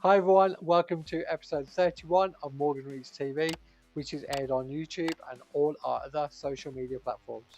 Hi everyone, welcome to episode 31 of Morgan Reads TV, which is aired on YouTube and all our other social media platforms.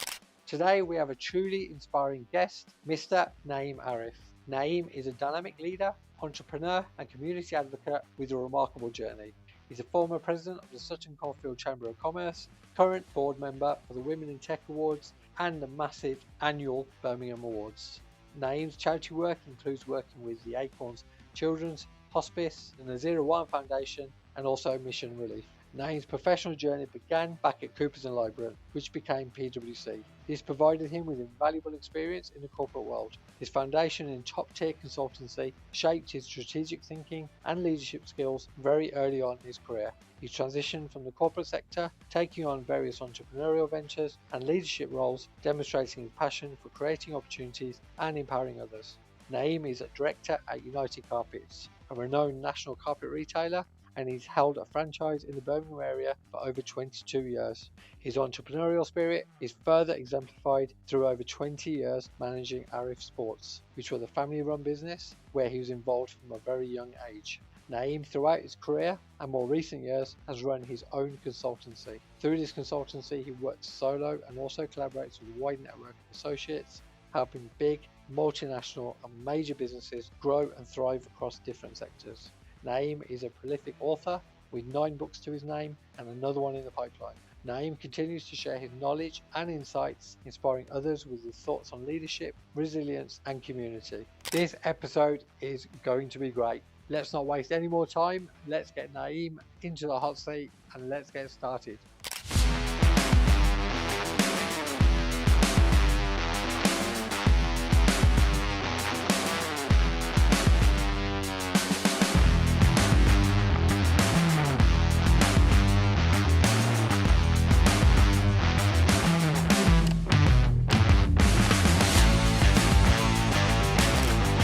Today we have a truly inspiring guest, Mr. Naeem Arif. Naeem is a dynamic leader, entrepreneur and community advocate with a remarkable journey. He's a former president of the Sutton Coldfield Chamber of Commerce, current board member for the Women in Tech Awards and the massive annual Birmingham Awards. Naeem's charity work includes working with the Acorns Children's Hospice, the Nazira One Foundation, and also Mission Relief. Naeem's professional journey began back at Coopers & Lybrand, which became PwC. This provided him with invaluable experience in the corporate world. His foundation in top-tier consultancy shaped his strategic thinking and leadership skills very early on in his career. He transitioned from the corporate sector, taking on various entrepreneurial ventures and leadership roles, demonstrating his passion for creating opportunities and empowering others. Naeem is a director at United Carpets, a renowned national carpet retailer, and he's held a franchise in the Birmingham area for over 22 years. His entrepreneurial spirit is further exemplified through over 20 years managing Arif Sports, which was a family-run business where he was involved from a very young age. Naeem, throughout his career and more recent years, has run his own consultancy. Through this consultancy, he works solo and also collaborates with a wide network of associates, helping big, multinational and major businesses grow and thrive across different sectors. Naeem is a prolific author with 9 books to his name and another one in the pipeline. Naeem continues to share his knowledge and insights, inspiring others with his thoughts on leadership, resilience and community. This episode is going to be great. Let's not waste any more time. Let's get Naeem into the hot seat and let's get started.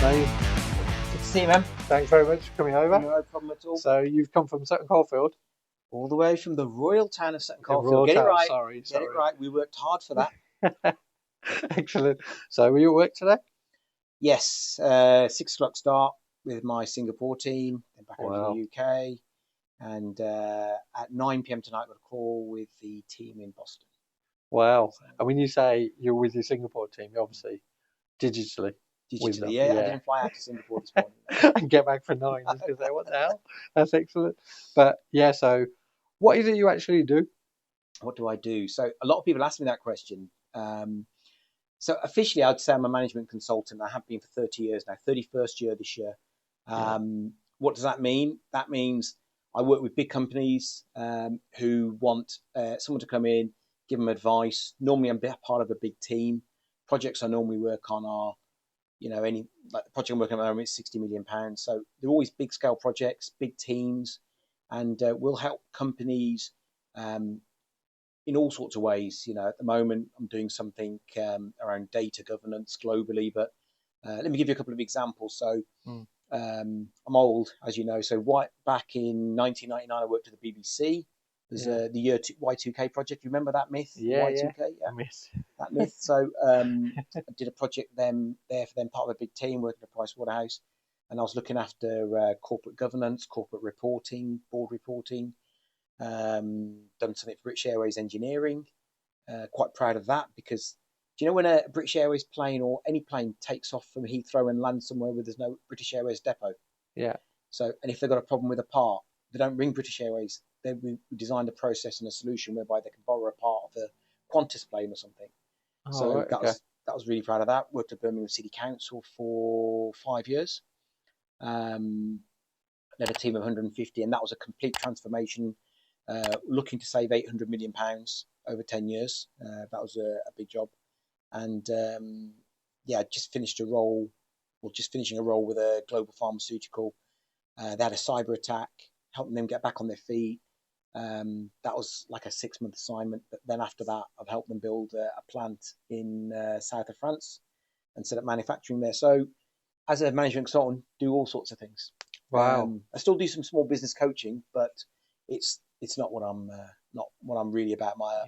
Good to see you, man. Thanks very much for coming over. No problem at all. So you've come from Sutton Coldfield? All the way from the royal town of Sutton Royal Coldfield. Get it Town, right. Sorry. Get it right. We worked hard for that. Excellent. So were you at work today? Yes. 6 o'clock start with my Singapore team, then back over to the UK. And at 9 p.m. tonight, I got a call with the team in Boston. Wow. And when you say you're with your Singapore team, you're obviously digitally. With them, Yeah, I didn't fly out to Singapore this morning. And get back for 9. I was going to say, what the hell? That's excellent. But yeah, so what is it you actually do? What do I do? So a lot of people ask me that question. So officially, I'd say I'm a management consultant. I have been for 30 years now, 31st year this year. What does that mean? That means I work with big companies who want someone to come in, give them advice. Normally, I'm part of a big team. Projects I normally work on are, the project I'm working on at the moment is £60 million. So they're always big scale projects, big teams, and we'll help companies in all sorts of ways. At the moment, I'm doing something around data governance globally, but let me give you a couple of examples. So I'm old, as you know. So back in 1999, I worked at the BBC. There's the year Y2K project. You remember that myth? Y2K? Yeah. Myth. That myth. So I did a project there for them, part of a big team working at Pricewaterhouse, and I was looking after corporate governance, corporate reporting, board reporting. Done something for British Airways engineering. Quite proud of that because do you know when a British Airways plane or any plane takes off from Heathrow and lands somewhere where there's no British Airways depot? Yeah. So, and if they've got a problem with a part, they don't ring British Airways. We designed a process and a solution whereby they can borrow a part of a Qantas plane or something. That was really proud of that. Worked at Birmingham City Council for 5 years. Led a team of 150, and that was a complete transformation. Looking to save £800 million over 10 years. That was a big job. And just finishing a role with a global pharmaceutical. They had a cyber attack, helping them get back on their feet. That was like a 6-month assignment. But then after that, I've helped them build a plant in south of France and set up manufacturing there. So as a management consultant, do all sorts of things. Wow. I still do some small business coaching, but it's not what I'm really about. My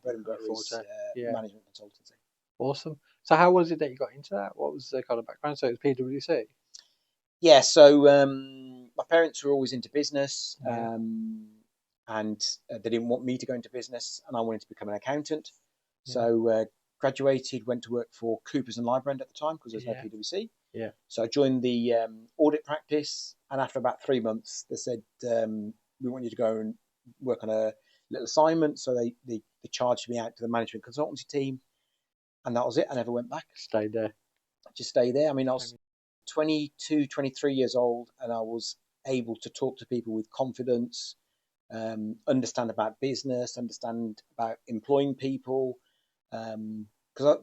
bread and butter is management consultancy. Awesome. So how was it that you got into that? What was the kind of background? So it was PwC? Yeah, so my parents were always into business, Yeah. and they didn't want me to go into business, and I wanted to become an accountant. Yeah. So graduated, went to work for Coopers and Lybrand at the time because there was no Yeah. PwC. Yeah. So I joined the audit practice, and after about 3 months, they said, we want you to go and work on a little assignment. So they charged me out to the management consultancy team, and that was it. I never went back. Stayed there. Just stayed there. I mean, I was 22, 23 years old, and I was able to talk to people with confidence, understand about business, understand about employing people. Because I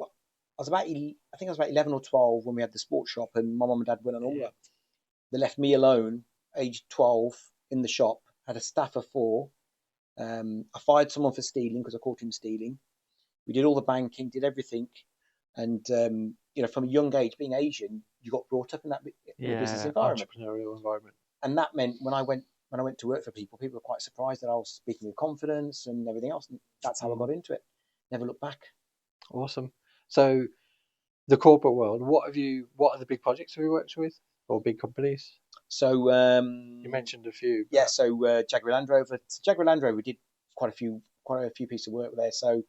was about, I think I was about 11 or 12 when we had the sports shop, and my mum and dad went on holiday. Yeah. They left me alone, aged 12, in the shop. Had a staff of 4. I fired someone for stealing because I caught him stealing. We did all the banking, did everything, and from a young age, being Asian, you got brought up in that business environment. Entrepreneurial environment. And that meant when I went to work for people were quite surprised that I was speaking with confidence and everything else. And that's how I got into it. Never looked back. Awesome. So the corporate world, what are the big projects have you worked with, or big companies? So You mentioned a few. Yeah, so Jaguar Land Rover. Jaguar Land Rover, we did quite a few pieces of work there. So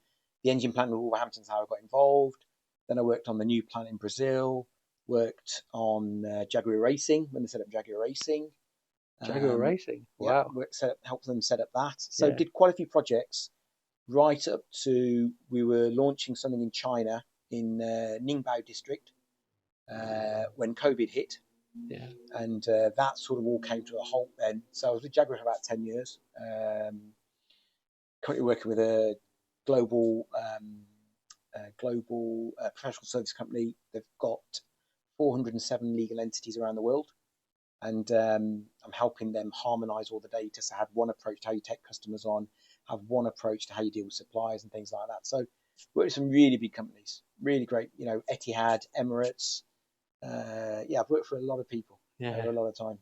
the engine plant in Wolverhampton's how I got involved. Then I worked on the new plant in Brazil. Worked on Jaguar Racing when they set up Jaguar Racing. Jaguar Racing. Wow. Yeah, helped them set up that. So did quite a few projects right up to we were launching something in China in Ningbo district when COVID hit. Yeah. And that sort of all came to a halt then. So I was with Jaguar for about 10 years. Currently working with a global professional service company. They've got 407 legal entities around the world. And I'm helping them harmonise all the data. So have one approach to how you take customers on, have one approach to how you deal with suppliers and things like that. So worked with some really big companies, really great, Etihad, Emirates. I've worked for a lot of people over a lot of time.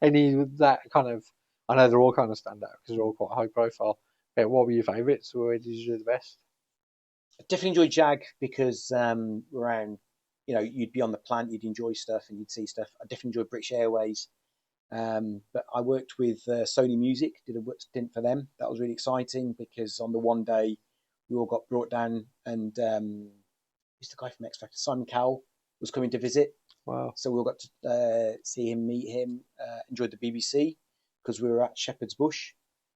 Any with that kind of, I know they're all kind of stand out because they're all quite high profile. But what were your favourites? Where did you do the best? I definitely enjoyed Jag because around, you'd be on the plant, you'd enjoy stuff and you'd see stuff. I definitely enjoyed British Airways. But I worked with Sony Music, did a stint for them. That was really exciting because on the one day we all got brought down and who's the guy from X Factor? Simon Cowell was coming to visit. Wow. So we all got to see him, meet him, enjoyed the BBC because we were at Shepherd's Bush.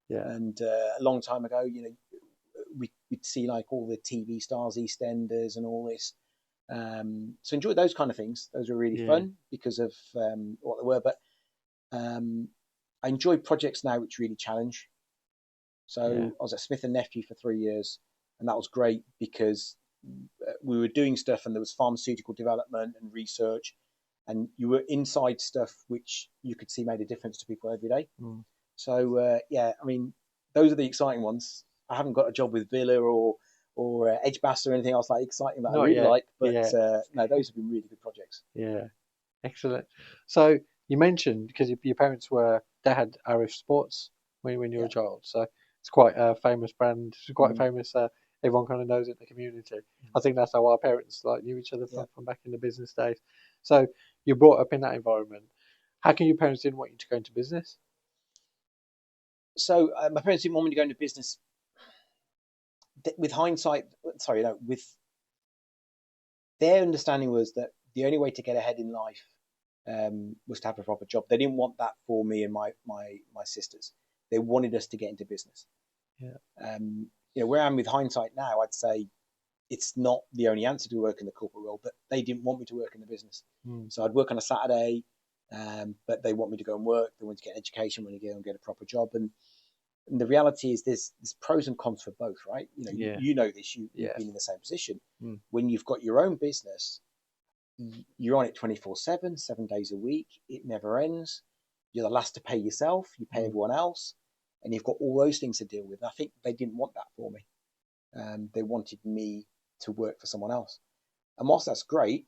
Yeah. And a long time ago, we'd see like all the TV stars, EastEnders and all this. So enjoyed those kind of things. Those were really fun because of what they were. But I enjoy projects now which really challenge. So I was at Smith and Nephew for 3 years, and that was great because we were doing stuff and there was pharmaceutical development and research, and you were inside stuff which you could see made a difference to people every day. So I mean, those are the exciting ones. I haven't got a job with Villa or Edgebass or anything else like exciting that I really like, but no, those have been really good projects. Yeah, excellent. So you mentioned because your parents they had Arif Sports when you were a child, so it's quite a famous brand. It's quite famous. Everyone kind of knows it in the community. I think that's how our parents knew each other from back in the business days. So you're brought up in that environment. How come your parents didn't want you to go into business? So my parents didn't want me to go into business. With hindsight, with their understanding was that the only way to get ahead in life was to have a proper job. They didn't want that for me and my sisters. They wanted us to get into business. Where I'm with hindsight now, I'd say it's not the only answer to work in the corporate world, but they didn't want me to work in the business. So I'd work on a Saturday, but they want me to go and work. They want to get an education, want to go and get a proper job. And the reality is there's pros and cons for both, right? You know this, you've been in the same position. When you've got your own business, you're on it 24/7, 7 days a week. It never ends. You're the last to pay yourself. You pay everyone else. And you've got all those things to deal with. I think they didn't want that for me. They wanted me to work for someone else. And whilst that's great,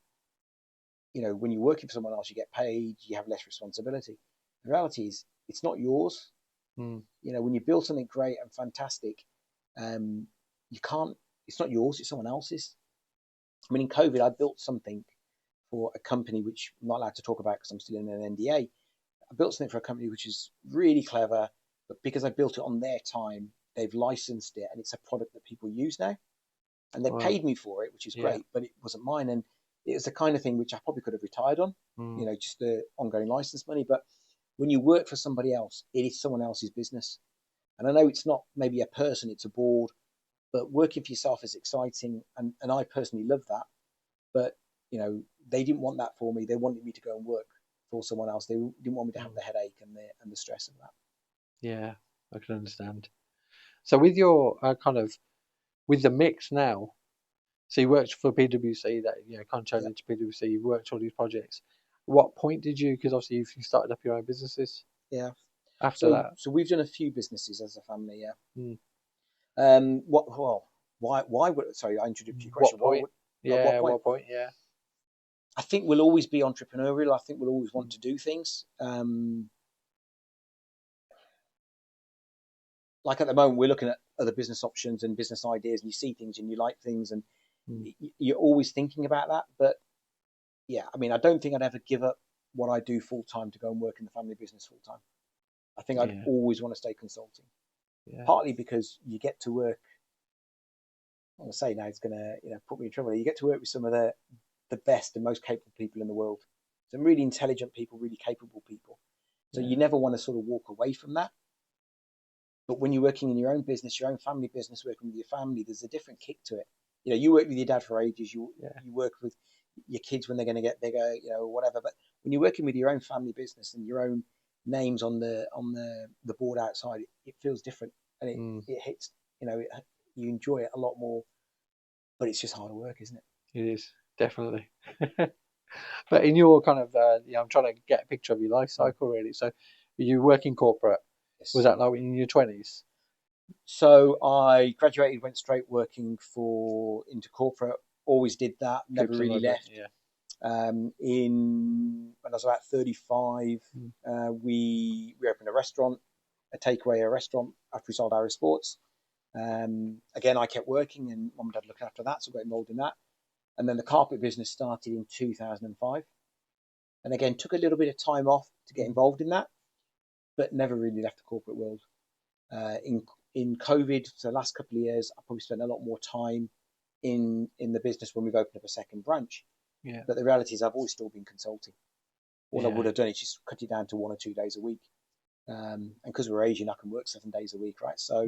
when you're working for someone else, you get paid, you have less responsibility. The reality is it's not yours. When you build something great and fantastic, it's not yours, it's someone else's. I mean, in COVID, I built something for a company which I'm not allowed to talk about because I'm still in an NDA. I built something for a company which is really clever, but because I built it on their time, they've licensed it and it's a product that people use now. And they Wow. paid me for it, which is Yeah. great, but it wasn't mine. And it was the kind of thing which I probably could have retired on, Mm. just the ongoing license money. But when you work for somebody else, it is someone else's business. And I know it's not maybe a person, it's a board, but working for yourself is exciting. And I personally love that. But, they didn't want that for me. They wanted me to go and work for someone else. They didn't want me to have the headache and the stress of that. Yeah, I can understand. So with your with the mix now, so you worked for PwC, that kind of turned into PwC. You worked all these projects. What point did you? Because obviously you started up your own businesses Yeah. after that. So we've done a few businesses as a family, yeah. Mm. Why would, sorry, I introduced your question. What point? What point? What point? Yeah. I think we'll always be entrepreneurial. I think we'll always want to do things. Like at the moment, we're looking at other business options and business ideas, and you see things and you like things, and you're always thinking about that. But yeah, I mean, I don't think I'd ever give up what I do full time to go and work in the family business full time. I think I'd always want to stay consulting. Yeah. Partly because you get to work. I'm going to say now it's going to put me in trouble. You get to work with some of the best and most capable people in the world. Some really intelligent people, really capable people. So you never want to sort of walk away from that. But when you're working in your own business, your own family business, working with your family, there's a different kick to it. You work with your dad for ages. You work with your kids when they're going to get bigger, whatever. But when you're working with your own family business and your own names on the board outside, it feels different, and it hits. You enjoy it a lot more. But it's just harder work, isn't it? It is, definitely. But in your I'm trying to get a picture of your life cycle really. So you work in corporate. Yes. Was that like in your 20s? So I graduated, went straight working into corporate. Always did that. Never really left. Yeah. When I was about 35, we opened a restaurant, a restaurant after we sold Irish Sports. Again, I kept working and mum and dad looked after that, so I got involved in that. And then the carpet business started in 2005. And again, took a little bit of time off to get involved in that, but never really left the corporate world. In COVID, so the last couple of years, I probably spent a lot more time in the business when we've opened up a second branch. Yeah. But the reality is I've always still been consulting. All I would have done is just cut it down to 1 or 2 days a week. And because we're Asian, I can work 7 days a week, right? So,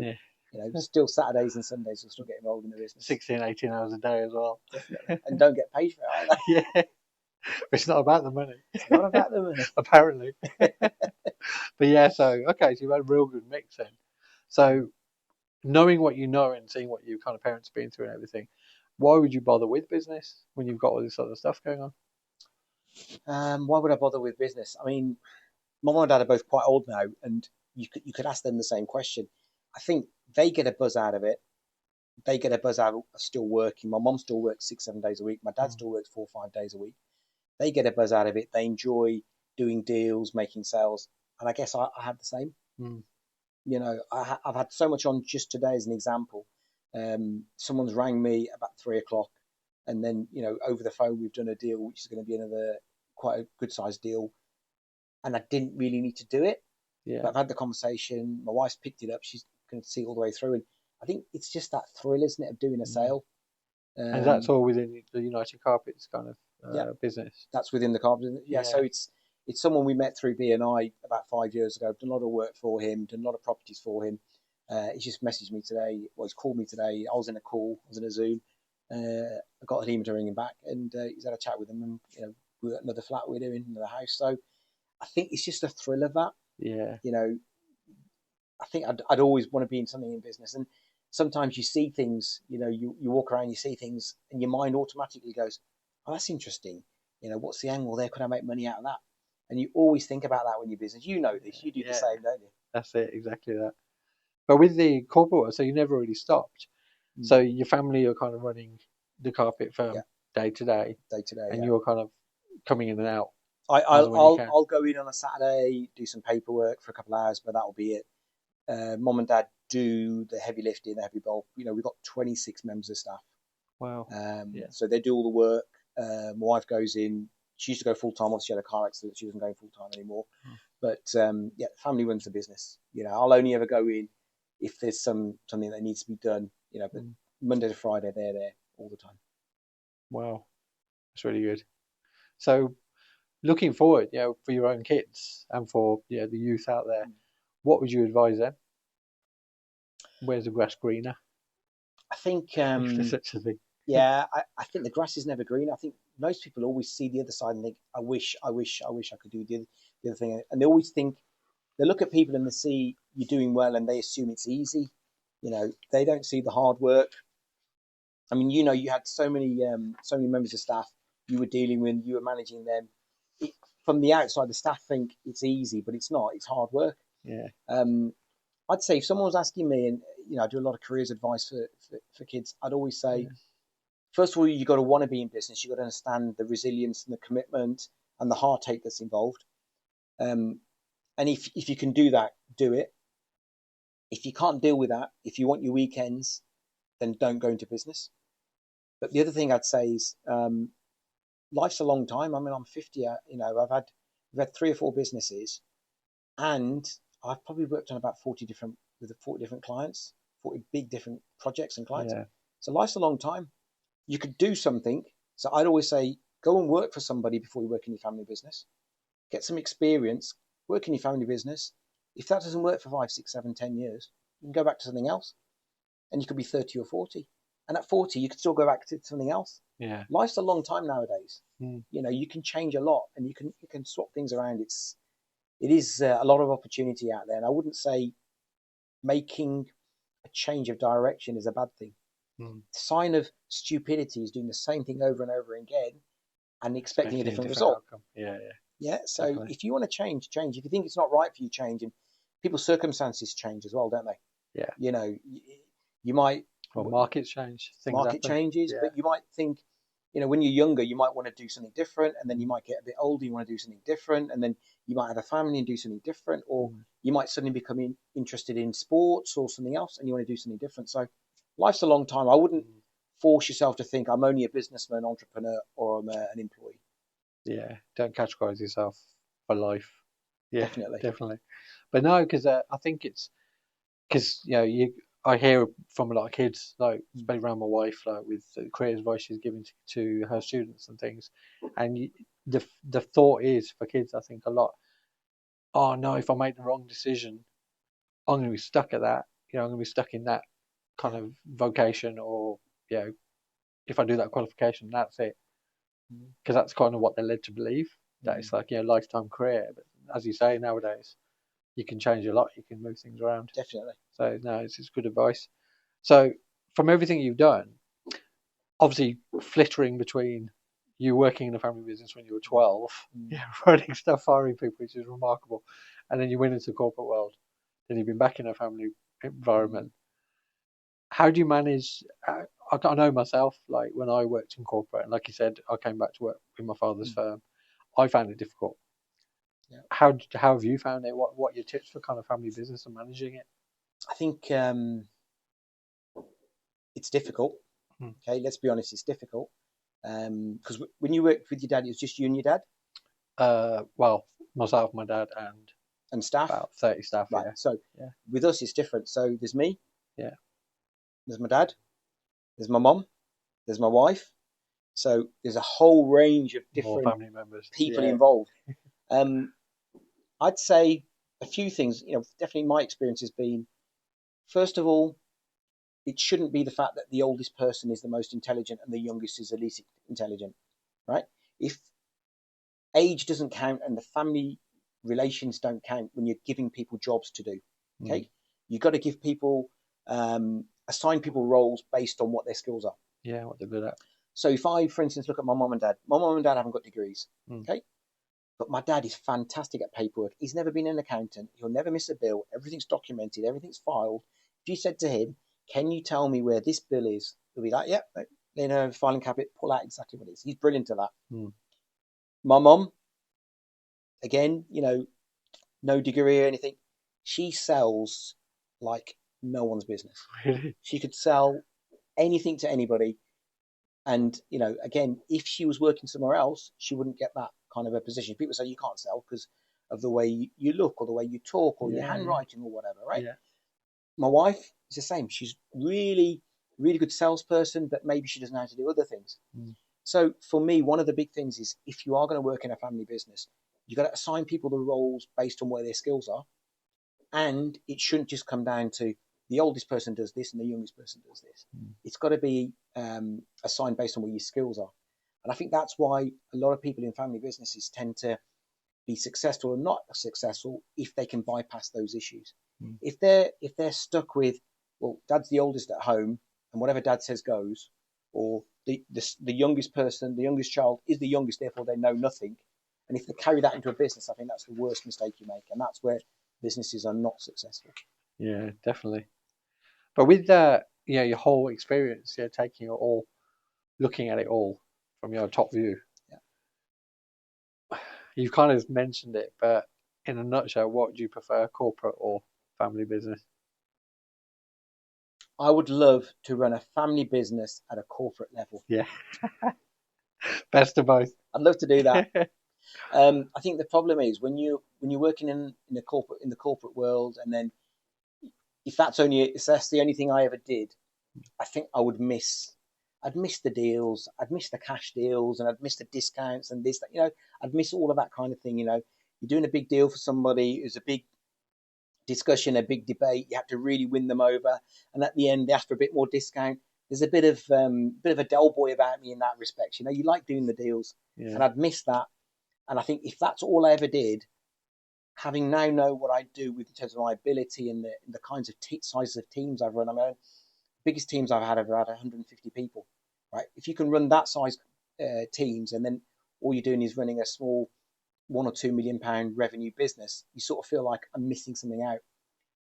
still Saturdays and Sundays, we'll still get involved in the business. 16, 18 hours a day as well. Definitely. And don't get paid for it either. Yeah. It's not about the money. It's not about the money. Apparently. But yeah, so you've had a real good mix then. So knowing what you know and seeing what your kind of parents have been through and everything, why would you bother with business when you've got all this other stuff going on? Why would I bother with business? I mean, my mum and dad are both quite old now, and you could ask them the same question. I think they get a buzz out of it. They get a buzz out of still working. My mum still works 6, 7 days a week. My dad still works 4 or 5 days a week. They get a buzz out of it. They enjoy doing deals, making sales. And I guess I have the same. I've had so much on just today as an example. Someone's rang me about 3 o'clock, and then over the phone we've done a deal which is going to be another quite a good sized deal, and I didn't really need to do it. But I've had the conversation. My wife's picked it up. She's going to see all the way through, and I think it's just that thrill, isn't it, of doing a sale. And that's all within the United Carpets kind of business. That's within the carpet business. Yeah. So it's someone we met through BNI about 5 years ago. I've done a lot of work for him, done a lot of properties for him. He just messaged me today. Well, he's called me today. I was in a call. I was in a Zoom. I got an email to ring him back, and he's had a chat with him. And we got another flat we're doing, another house. So I think it's just the thrill of that. Yeah. I think I'd always want to be in something in business. And sometimes you see things. You walk around, you see things, and your mind automatically goes, "Oh, that's interesting. What's the angle there? Could I make money out of that?" And you always think about that when you're business. You know this. You do the same, don't you? That's it. Exactly that. But with the corporate, so you never really stopped. So your family are kind of running the carpet firm day to day, and you're kind of coming in and out. I'll go in on a Saturday, do some paperwork for a couple of hours, but that'll be it. Mom and dad do the heavy lifting, the heavy bulk. We've got 26 members of staff. Wow. So they do all the work. My wife goes in She used to go full time. Obviously, she had a car accident. She doesn't go full time anymore. Mm. But yeah, family runs the business. I'll only ever go in if there's something that needs to be done. But Monday to Friday, they're there all the time. Wow, that's really good. So looking forward, for your own kids and for the youth out there, what would you advise them? Where's the grass greener? I think, If there's such a thing. yeah, I think the grass is never green. I think most people always see the other side and think, I wish I could do the other thing. And they always think, they look at people and they see you're doing well and they assume it's easy. They don't see the hard work. I mean, you had so many members of staff you were dealing with, you were managing them. From the outside, the staff think it's easy, but it's not. It's hard work. Yeah. I'd say if someone was asking me, and I do a lot of careers advice for kids, I'd always say, first of all, you've got to want to be in business. You've got to understand the resilience and the commitment and the heartache that's involved. And if you can do that, do it. If you can't deal with that, if you want your weekends, then don't go into business. But the other thing I'd say is, life's a long time. I mean, I'm 50. We've had 3 or 4 businesses, and I've probably worked on about 40 different clients, 40 big different projects and clients. Yeah. So life's a long time. You could do something. So I'd always say, go and work for somebody before you work in your family business. Get some experience, work in your family business. If that doesn't work for 5, 6, 7, 10 years, you can go back to something else. And you could be 30 or 40. And at 40, you could still go back to something else. Yeah. Life's a long time nowadays. You can change a lot and you can swap things around. It is a lot of opportunity out there. And I wouldn't say making a change of direction is a bad thing. The sign of stupidity is doing the same thing over and over again and expecting a different result. Outcome. Yeah. Yeah. So Definitely. if you want to change. If you think it's not right for you, change. And people's circumstances change as well, don't they? Yeah. You might. Well, markets change. Market changes, but you might think, when you're younger, you might want to do something different, and then you might get a bit older, you want to do something different, and then you might have a family and do something different, or you might suddenly become interested in sports or something else, and you want to do something different. So life's a long time. I wouldn't force yourself to think I'm only a businessman, entrepreneur, or I'm an employee. Yeah, don't categorize yourself for life. Yeah, definitely. But no, because I think it's because I hear from a lot of kids, like especially around my wife, like with the career advice she's giving to her students and things, and the thought is for kids, I think a lot. Oh no, if I make the wrong decision, I'm going to be stuck at that. I'm going to be stuck in that kind of vocation, or if I do that qualification, that's it. Because that's kind of what they're led to believe, that it's like lifetime career. But as you say, nowadays you can change a lot, you can move things around. Definitely. So no, it's good advice. So from everything you've done, obviously flittering between you working in a family business when you were 12, running stuff, firing people, which is remarkable, and then you went into the corporate world, then you've been back in a family environment. How do you manage? I know myself, like when I worked in corporate, and like you said, I came back to work in my father's firm. I found it difficult. Yeah. How have you found it? What are your tips for kind of family business and managing it? I think it's difficult. Okay, let's be honest, it's difficult. Because when you worked with your dad, it was just you and your dad? Well, myself, my dad, and staff? About 30 staff, right. So with us, it's different. So there's me. Yeah. There's my dad. There's my mum. There's my wife. So there's a whole range of different family members, people involved. I'd say a few things. Definitely my experience has been, first of all, it shouldn't be the fact that the oldest person is the most intelligent and the youngest is the least intelligent, right? If age doesn't count and the family relations don't count when you're giving people jobs to do, okay? You've got to give people, assign people roles based on what their skills are. Yeah, what they're good at. So if I, for instance, look at my mum and dad haven't got degrees, okay? But my dad is fantastic at paperwork. He's never been an accountant. He'll never miss a bill. Everything's documented. Everything's filed. If you said to him, can you tell me where this bill is? He'll be like, yeah, filing cabinet, pull out exactly what it is. He's brilliant at that. My mum, again, no degree or anything. She sells like no one's business. Really? She could sell anything to anybody. And, you know, again, if she was working somewhere else, she wouldn't get that kind of a position. People say you can't sell because of the way you look or the way you talk or your handwriting or whatever, right? Yeah. My wife is the same. She's really, really good salesperson, but maybe she doesn't know how to do other things. So for me, one of the big things is if you are going to work in a family business, you've got to assign people the roles based on where their skills are. And it shouldn't just come down to the oldest person does this and the youngest person does this. It's got to be assigned based on where your skills are. And I think that's why a lot of people in family businesses tend to be successful or not successful if they can bypass those issues. If they're stuck with, well, dad's the oldest at home and whatever dad says goes, or the youngest person, the youngest child is the youngest, therefore they know nothing. And if they carry that into a business, I think that's the worst mistake you make. And that's where businesses are not successful. Yeah, definitely. But with that, you know, your whole experience, you know, taking it all, looking at it all from your top view, you've kind of mentioned it, but in a nutshell, what do you prefer, corporate or family business? I would love to run a family business at a corporate level. Yeah, best of both. I'd love to do that. I think the problem is when you're working in the corporate world, and then if that's the only thing I ever did, I think I'd miss the deals, I'd miss the cash deals, and I'd miss the discounts and this, you know, I'd miss all of that kind of thing. You know, you're doing a big deal for somebody, it's a big discussion, a big debate, you have to really win them over, and at the end they ask for a bit more discount. There's a bit of a dull boy about me in that respect. You know, you like doing the deals, and I'd miss that. And I think if that's all I ever did, having now know what I do with in terms of my ability and the kinds of sizes of teams I've run, I mean, biggest teams I've had are about 150 people, right? If you can run that size teams, and then all you're doing is running a small £1 or £2 million revenue business, you sort of feel like I'm missing something out.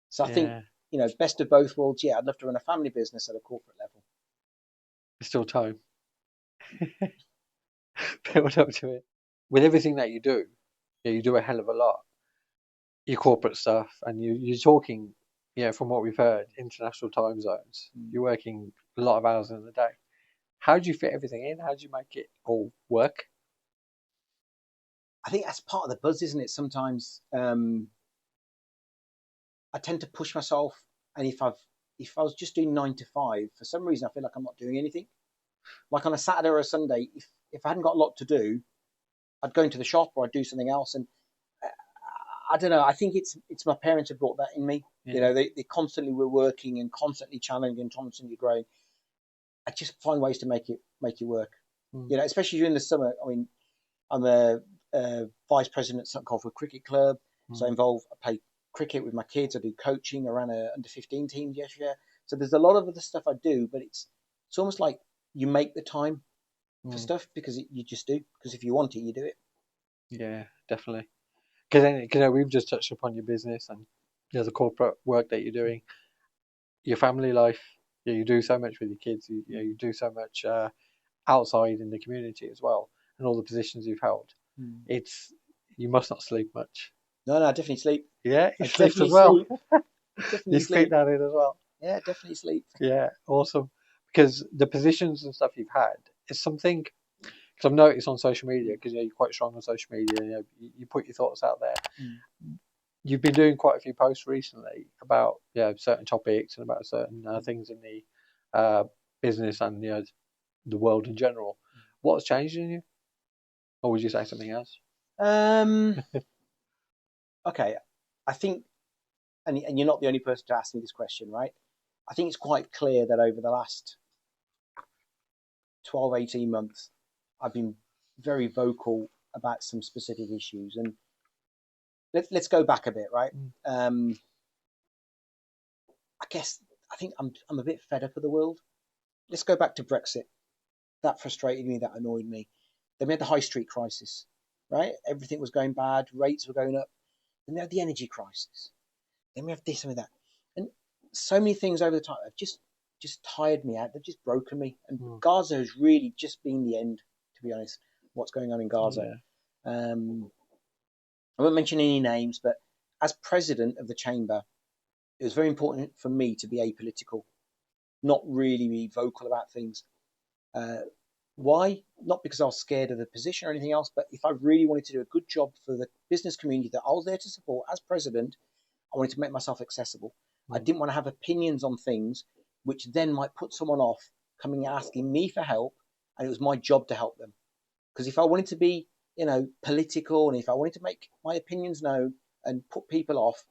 So I think, you know, best of both worlds. Yeah, I'd love to run a family business at a corporate level. There's still time. Build up to it. With everything that you do, yeah, you do a hell of a lot. Your corporate stuff, and you're talking, you know, from what we've heard, international time zones. You're working a lot of hours in the day. How do you fit everything in? How do you make it all work? I think that's part of the buzz, isn't it? Sometimes I tend to push myself, and if I was just doing 9 to 5, for some reason I feel like I'm not doing anything. Like on a Saturday or a Sunday, if I hadn't got a lot to do, I'd go into the shop or I'd do something else. And I don't know. I think it's my parents have brought that in me. You know, they constantly were working and constantly challenging and constantly growing. I just find ways to make it work. You know, especially during the summer. I mean, I'm a vice president at St Colford Cricket Club, so I play cricket with my kids. I do coaching. I ran a under 15 team yesterday. So there's a lot of other stuff I do, but it's almost like you make the time for stuff because you just do. Because if you want it, you do it. Yeah, definitely. Because we've just touched upon your business and, you know, the corporate work that you're doing, your family life. Yeah, you do so much with your kids. You do so much outside in the community as well, and all the positions you've held. You must not sleep much. No, I definitely sleep. Yeah, you sleep as well. Definitely you sleep. sleep that in as well. Yeah, definitely sleep. Yeah, awesome. Because the positions and stuff you've had is something. Because I've noticed on social media, because, you know, you're quite strong on social media, you know, you put your thoughts out there. You've been doing quite a few posts recently about, yeah, certain topics and about certain things in the business and, you know, the world in general. What's changed in you? Or would you say something else? Okay, I think, and you're not the only person to ask me this question, right? I think it's quite clear that over the last 12, 18 months, I've been very vocal about some specific issues. And let's go back a bit, right? I think I'm a bit fed up of the world. Let's go back to Brexit. That frustrated me, that annoyed me. Then we had the high street crisis, right? Everything was going bad, rates were going up. Then we had the energy crisis. Then we have this and that. And so many things over the time have just tired me out. They've just broken me. And Gaza has really just been the end, to be honest, what's going on in Gaza. I won't mention any names, but as president of the chamber, it was very important for me to be apolitical, not really be vocal about things. Why? Not because I was scared of the position or anything else, but if I really wanted to do a good job for the business community that I was there to support as president, I wanted to make myself accessible. I didn't want to have opinions on things which then might put someone off coming and asking me for help, and it was my job to help them. Because if I wanted to be, political, and if I wanted to make my opinions known and put people off,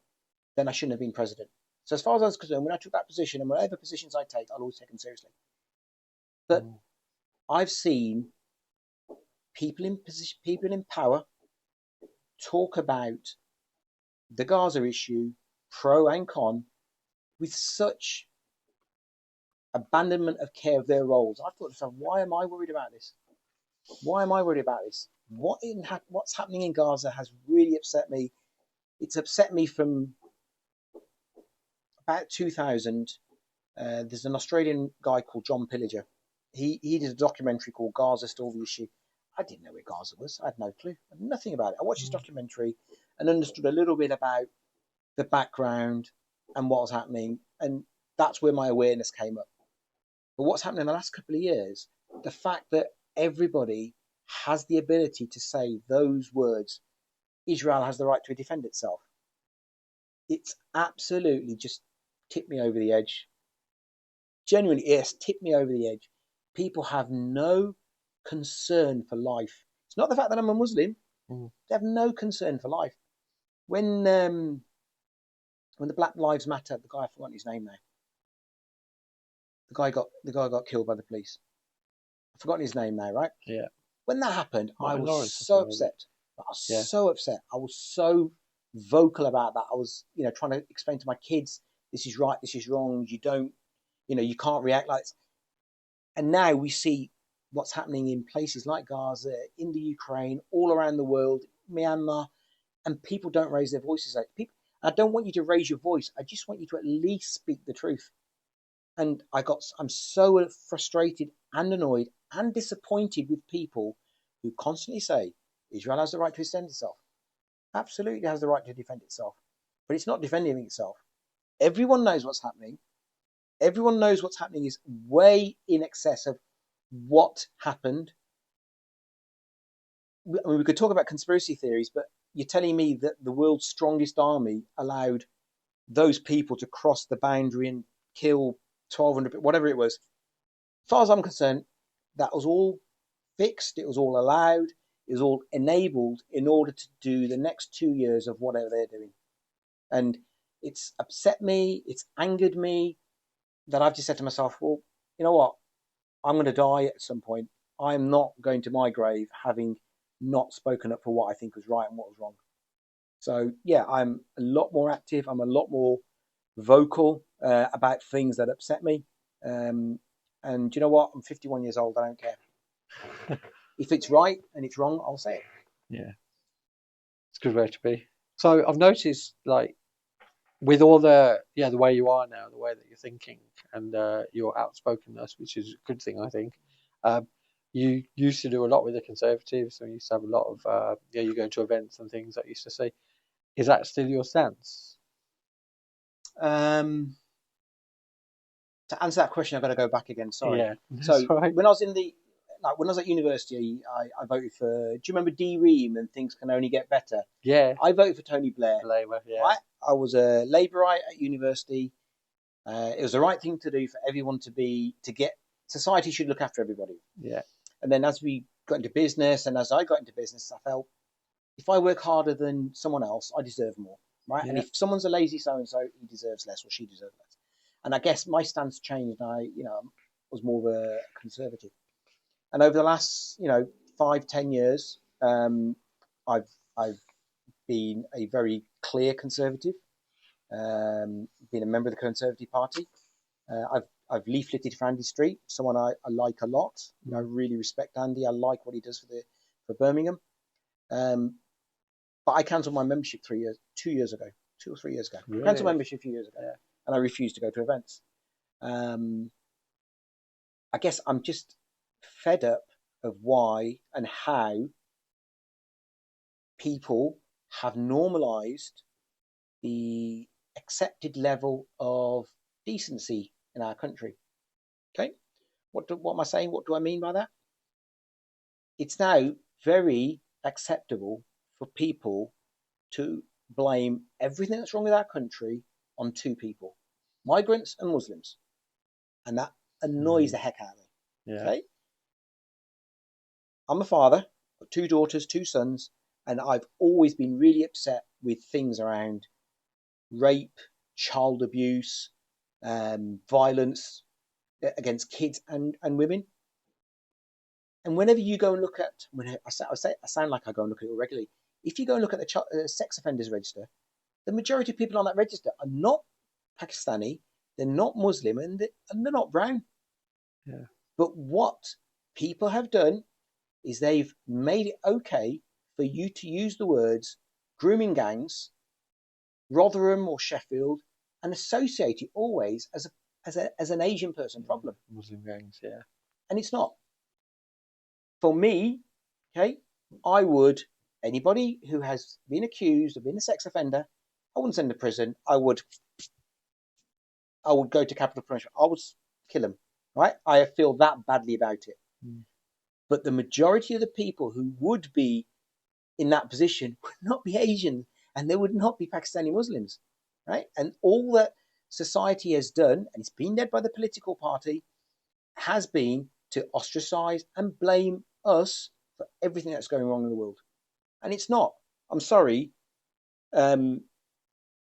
then I shouldn't have been president. So as far as I was concerned, when I took that position, and whatever positions I take, I'll always take them seriously. But I've seen people in power talk about the Gaza issue, pro and con, with such abandonment of care of their roles. I thought to myself, why am I worried about this? Why am I worried about this? What's happening in Gaza has really upset me. It's upset me from about 2000. There's an Australian guy called John Pillager. He did a documentary called Gaza Still the Issue. I didn't know where Gaza was. I had no clue. I had nothing about it. I watched his documentary and understood a little bit about the background and what was happening. And that's where my awareness came up. But what's happened in the last couple of years, the fact that everybody has the ability to say those words, Israel has the right to defend itself. It's absolutely just tipped me over the edge. Genuinely, yes, tipped me over the edge. People have no concern for life. It's not the fact that I'm a Muslim. They have no concern for life. When the Black Lives Matter, the guy, I've forgotten his name now. The guy got killed by the police. I've forgotten his name now, right? Yeah. When that happened, I was Lawrence, so upset. I was so upset. I was so vocal about that. I was, trying to explain to my kids, this is right, this is wrong. You don't, you can't react like this. And now we see what's happening in places like Gaza, in the Ukraine, all around the world, Myanmar, and people don't raise their voices. I don't want you to raise your voice. I just want you to at least speak the truth. And I'm so frustrated and annoyed and disappointed with people who constantly say Israel has the right to defend itself. Absolutely has the right to defend itself, but it's not defending itself. Everyone knows what's happening. Everyone knows what's happening is way in excess of what happened. I mean, we could talk about conspiracy theories, but you're telling me that the world's strongest army allowed those people to cross the boundary and kill 1,200, whatever it was. As far as I'm concerned, that was all fixed. It was all allowed. It was all enabled in order to do the next 2 years of whatever they're doing. And it's upset me. It's angered me that I've just said to myself, well, you know what? I'm going to die at some point. I'm not going to my grave having not spoken up for what I think was right and what was wrong. So, yeah, I'm a lot more active. I'm a lot more vocal about things that upset me. And you know what? I'm 51 years old. I don't care. If it's right and it's wrong, I'll say it. Yeah. It's a good way to be. So I've noticed, like, with all the way you are now, the way that you're thinking and your outspokenness, which is a good thing, I think. You used to do a lot with the Conservatives, so you used to have a lot of, you go to events and things that you used to see. Is that still your stance? To answer that question, I've got to go back again. Sorry. Yeah, so right. when I was at university, I voted for. Do you remember D. Ream and Things Can Only Get Better? Yeah. I voted for Tony Blair. Labour, yeah. Right? I was a Labourite at university. It was the right thing to do for everyone to get. Society should look after everybody. Yeah. And then as we got into business, and as I got into business, I felt if I work harder than someone else, I deserve more. Right? Yeah. And if someone's a lazy so-and-so, he deserves less or she deserves less. And I guess my stance changed. I was more of a conservative. And over the last 5-10 years, I've been a very clear conservative. Been a member of the Conservative Party. I've leafleted for Andy Street, someone I like a lot. I really respect Andy. I like what he does for Birmingham. But I cancelled my membership 2 years ago, 2 or 3 years ago. Really? Cancelled my membership a few years ago, Yeah. and I refused to go to events. I guess I'm just fed up of why and how people have normalised the accepted level of decency in our country. Okay, what am I saying? What do I mean by that? it's now very acceptable for people to blame everything that's wrong with our country on two people, migrants and Muslims. And that annoys the heck out of me. Yeah. Okay? I'm a father, got 2 daughters, 2 sons, and I've always been really upset with things around rape, child abuse, violence against kids and women. And whenever you go and look at, I sound like I go and look at it regularly. If you go and look at the sex offenders register, the majority of people on that register are not Pakistani, they're not Muslim, and they're not brown. Yeah. But what people have done is they've made it okay for you to use the words grooming gangs, Rotherham or Sheffield, and associate it always as an Asian person problem. Muslim gangs, yeah. And it's not. For me, okay, anybody who has been accused of being a sex offender, I wouldn't send them to prison. I would go to capital punishment. I would kill them, right? I feel that badly about it. But the majority of the people who would be in that position would not be Asian, and they would not be Pakistani Muslims, right? And all that society has done, and it's been led by the political party, has been to ostracize and blame us for everything that's going wrong in the world. And it's not. I'm sorry.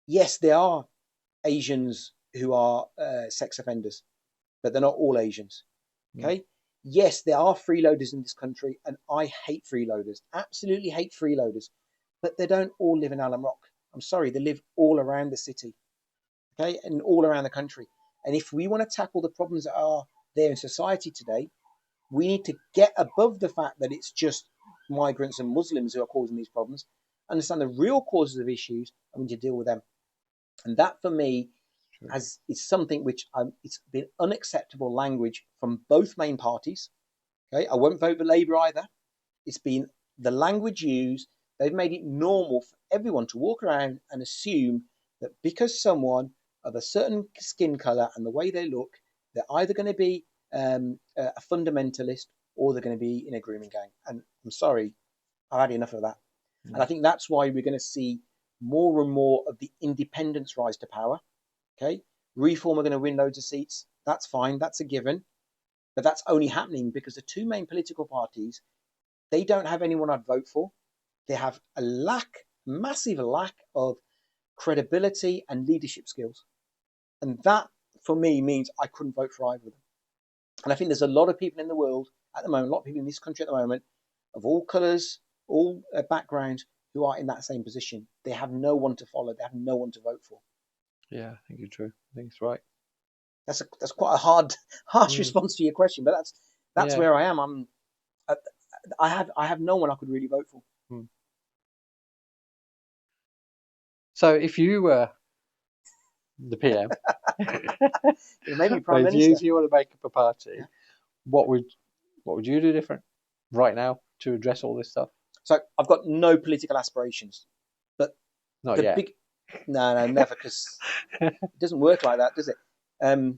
Yes, there are Asians who are sex offenders, but they're not all Asians. Okay? Yes, there are freeloaders in this country, and I hate freeloaders. Absolutely hate freeloaders. But they don't all live in Alum Rock. I'm sorry, they live all around the city. Okay? And all around the country. And if we want to tackle the problems that are there in society today, we need to get above the fact that it's just migrants and Muslims who are causing these problems, understand the real causes of issues, and we need to deal with them. And that, for me, is something which it's been unacceptable language from both main parties. Okay, I won't vote for Labour either. It's been the language used. They've made it normal for everyone to walk around and assume that because someone of a certain skin colour and the way they look, they're either going to be a fundamentalist or they're going to be in a grooming gang. And I'm sorry, I've had enough of that. And I think that's why we're going to see more and more of the independents rise to power. Okay, Reform are going to win loads of seats. That's fine. That's a given. But that's only happening because the two main political parties, they don't have anyone I'd vote for. They have a massive lack of credibility and leadership skills. And that, for me, means I couldn't vote for either of them. And I think there's a lot of people in the world at the moment, a lot of people in this country at the moment, of all colours, all backgrounds, who are in that same position. They have no one to follow. They have no one to vote for. Yeah, I think you're true. I think it's right. That's quite a harsh response to your question, but that's where I am. I have no one I could really vote for. So if you were the PM, maybe Prime Minister, if you want to make up a party, what would you do different right now to address all this stuff? So I've got no political aspirations, but not yet. No, never, because it doesn't work like that, does it? The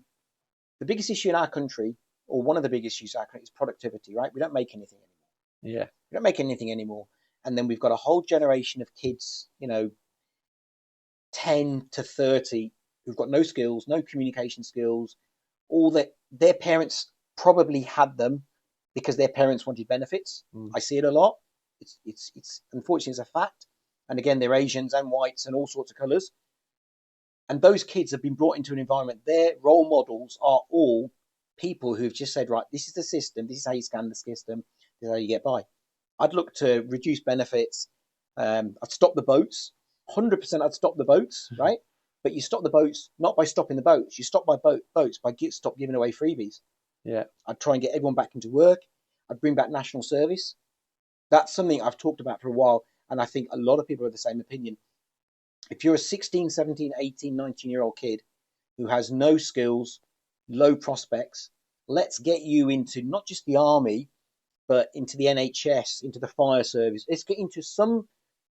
biggest issue in our country, or one of the biggest issues in our country, is productivity, right? We don't make anything anymore. Yeah. We don't make anything anymore. And then we've got a whole generation of kids, 10 to 30, who've got no skills, no communication skills, all that their parents probably had them because their parents wanted benefits. I see it a lot. It's unfortunately, it's a fact. And again, they're Asians and whites and all sorts of colours. And those kids have been brought into an environment. Their role models are all people who've just said, right, this is the system. This is how you scan the system. This is how you get by. I'd look to reduce benefits. I'd stop the boats. 100% I'd stop the boats, right? But you stop the boats not by stopping the boats. You stop by boats by stop giving away freebies. Yeah. I'd try and get everyone back into work. I'd bring back national service. That's something I've talked about for a while. And I think a lot of people are the same opinion. If you're a 16, 17, 18, 19-year-old kid who has no skills, low prospects, let's get you into not just the army, but into the NHS, into the fire service. Let's get into some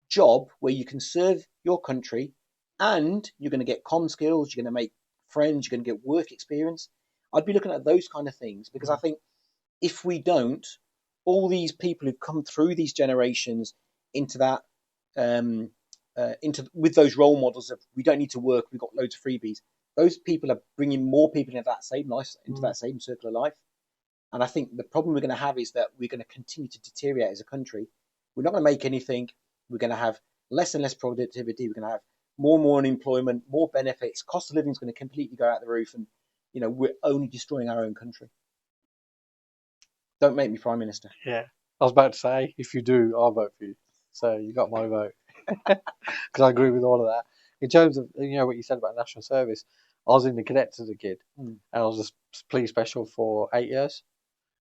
job where you can serve your country and you're going to get comm skills, you're going to make friends, you're going to get work experience. I'd be looking at those kind of things because I think if we don't, all these people who've come through these generations into that, with those role models of we don't need to work, we've got loads of freebies. Those people are bringing more people into that same life, into that same circle of life. And I think the problem we're going to have is that we're going to continue to deteriorate as a country. We're not going to make anything. We're going to have less and less productivity. We're going to have more and more unemployment, more benefits. Cost of living is going to completely go out the roof, and we're only destroying our own country. Don't make me Prime Minister. Yeah, I was about to say, if you do, I'll vote for you. So you got my vote because I agree with all of that. In terms of what you said about national service, I was in the cadets as a kid, and I was a police special for 8 years,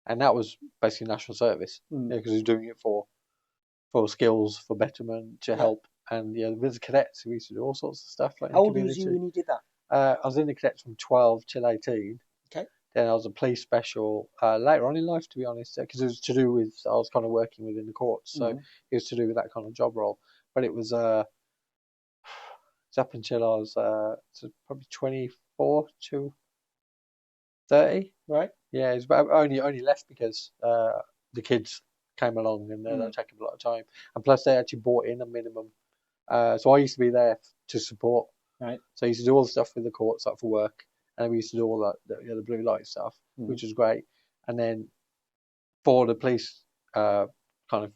and that was basically national service because I was doing it for skills, for betterment, to help. And with the cadets, we used to do all sorts of stuff. Like how old was you when you did that? I was in the cadets from 12 till 18. Okay. Then I was a police special later on in life, to be honest, because it was to do with I was kind of working within the courts, so it was to do with that kind of job role. But it was up until I was probably 24 to 30. Right. Yeah, it was only left because the kids came along and they were taking a lot of time, and plus they actually brought in a minimum. So I used to be there to support. Right. So I used to do all the stuff with the courts, like for work, and we used to do all that, the blue light stuff, which was great. And then for the police kind of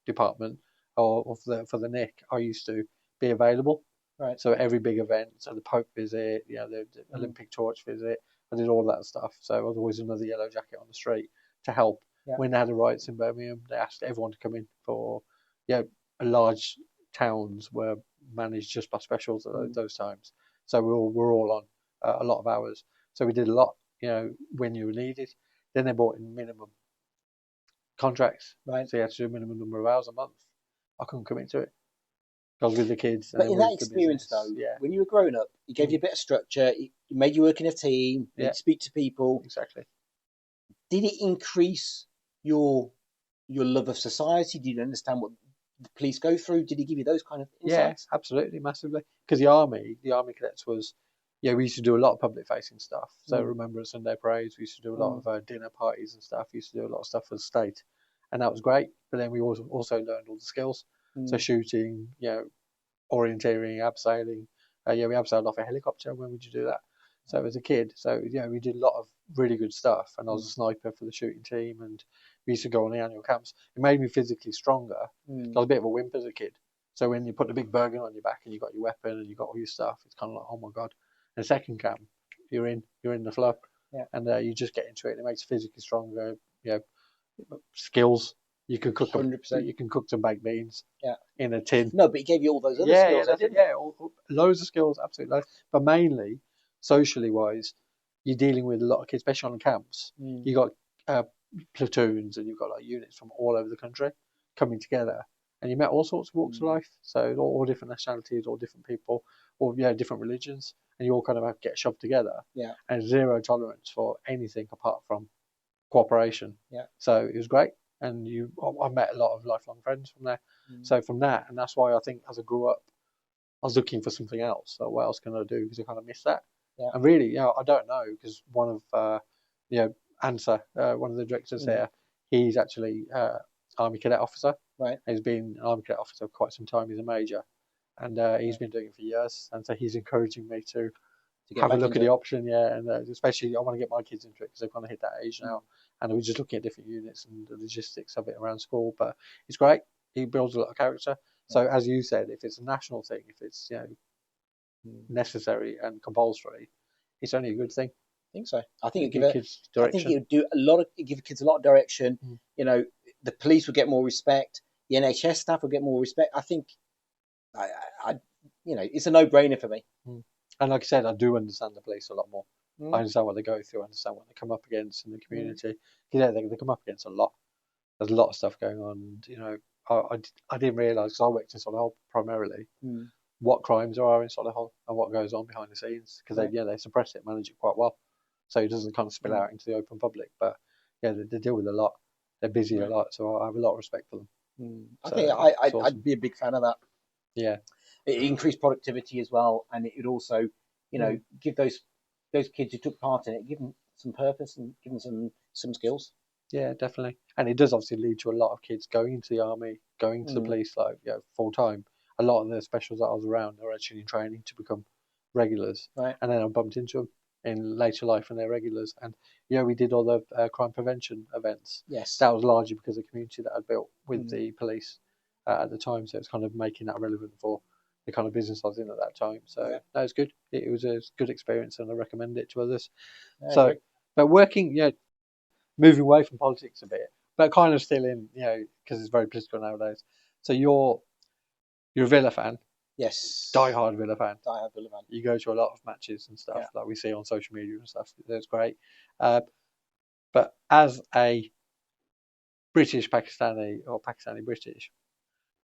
department or for the Nick, I used to be available. Right. So every big event, so the Pope visit, the Olympic torch visit, I did all that stuff. So I was always another yellow jacket on the street to help. Yeah. When they had the riots in Birmingham, they asked everyone to come in for, large towns were managed just by specials at those times. So we're all on a lot of hours. So we did a lot, when you were needed. Then they brought in minimum contracts. Right. So you had to do a minimum number of hours a month. I couldn't commit to it. I was with the kids. But in that experience, though, when you were growing up, it gave you a bit of structure. It made you work in a team. You speak to people. Exactly. Did it increase your love of society? Did you understand what the police go through? Did he give you those kind of insights? Yeah, absolutely, massively. Because the army cadets was, we used to do a lot of public facing stuff. So Remembrance Sunday parades, we used to do a lot of dinner parties and stuff. We used to do a lot of stuff for the state, and that was great. But then we also learned all the skills. So shooting, orienteering, abseiling. We abseiled off a helicopter. When would you do that? So as a kid, we did a lot of really good stuff. And I was a sniper for the shooting team, and we used to go on the annual camps. It made me physically stronger. I was a bit of a wimp as a kid. So when you put the big burden on your back and you got your weapon and you got all your stuff, it's kind of like, oh my god. And second camp, you're in the flow, and you just get into it. It makes you physically stronger. Skills. You can cook 100%. You can cook some baked beans in a tin. No, but he gave you all those other skills. Loads of skills, absolutely loads. But mainly, socially wise, you're dealing with a lot of kids, especially on camps. You got platoons and you've got like units from all over the country coming together, and you met all sorts of walks of life. So all different nationalities, all different people, all different religions, and you all kind of get shoved together. Yeah. And zero tolerance for anything apart from cooperation. Yeah. So it was great. And I met a lot of lifelong friends from there. So from that, and that's why I think as I grew up, I was looking for something else. So what else can I do? Because I kind of missed that. Yeah. And really, I don't know, because one of, Ansa, one of the directors here, he's actually Army Cadet officer. Right. He's been an Army Cadet officer for quite some time. He's a major, and he's been doing it for years. And so he's encouraging me to have a look at the option. Yeah, and especially I want to get my kids into it because they've kind of hit that age now. And we're just looking at different units and the logistics of it around school. But it's great. He builds a lot of character. So as you said, if it's a national thing, if it's necessary and compulsory, it's only a good thing. I think so. I think it would do a lot of give kids a lot of direction. The police would get more respect. The NHS staff would get more respect. I think, it's a no-brainer for me. And like I said, I do understand the police a lot more. I understand what they go through. I understand what they come up against in the community. They come up against a lot. There's a lot of stuff going on. And, I didn't realise, because I worked in Solihull primarily, what crimes there are in Solihull and what goes on behind the scenes. Because they suppress it, manage it quite well, so it doesn't kind of spill out into the open public. But they deal with a lot. They're busy a lot, so I have a lot of respect for them. I think I'd be a big fan of that. Yeah, it increased productivity as well, and it would also, give those kids who took part in it, give them some purpose and give them some skills. Yeah, definitely. And it does obviously lead to a lot of kids going into the army, going to the police, like, full time. A lot of the specials that I was around are actually in training to become regulars. Right. And then I bumped into them in later life and they're regulars. And, we did all the crime prevention events. Yes. That was largely because of the community that I'd built with the police at the time. So it's kind of making that relevant for the kind of business I was in at that time. So that was good. It was a good experience and I recommend it to others. So, but working, moving away from politics a bit, but kind of still in, because it's very political nowadays. So you're a Villa fan, Yes. die-hard Villa fan. Die-hard Villa fan. You go to a lot of matches and stuff like we see on social media and stuff. That's great. But as a British Pakistani or Pakistani British,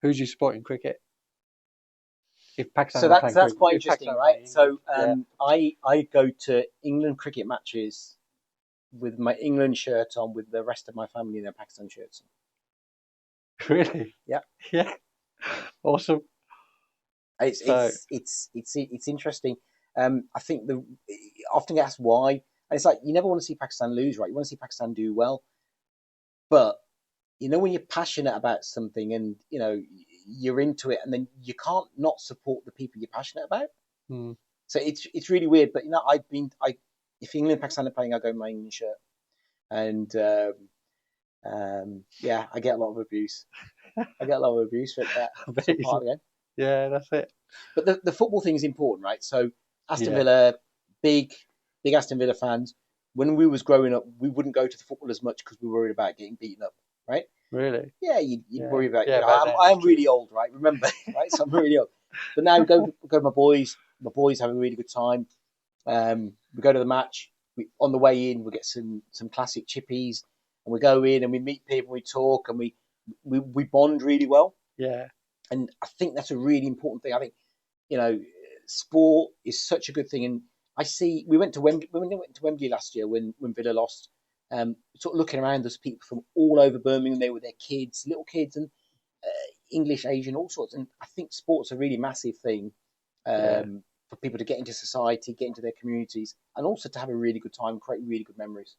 who do you support in cricket? If Pakistan so that's quite interesting, right? So I go to England cricket matches with my England shirt on, with the rest of my family in their Pakistan shirts on. Really? Yeah. Yeah. Awesome. It's interesting. I think often get asked why, and it's like you never want to see Pakistan lose, right? You want to see Pakistan do well, but when you're passionate about something and you're into it, and then you can't not support the people you're passionate about. So it's really weird, but if England and Pakistan are playing, I go in my England shirt, and I get a lot of abuse. I get a lot of abuse for that. Part of the game. Yeah, that's it. But the football thing is important, right? So Aston Villa, big Aston Villa fans. When we was growing up, we wouldn't go to the football as much because we were worried about getting beaten up, right? Really? Yeah, you'd worry about. I'm really old, right? Remember, right? So I'm really old. But now we go with my boys. My boys have a really good time. We go to the match. On the way in, we get some classic chippies, and we go in and we meet people, we talk, and we bond really well. Yeah. And I think that's a really important thing. I think, sport is such a good thing. And I see, we went to Wembley last year when Villa lost. Sort of looking around, there's people from all over Birmingham there with their kids, little kids, and English, Asian, all sorts. And I think sport's a really massive thing for people to get into society, get into their communities, and also to have a really good time, create really good memories.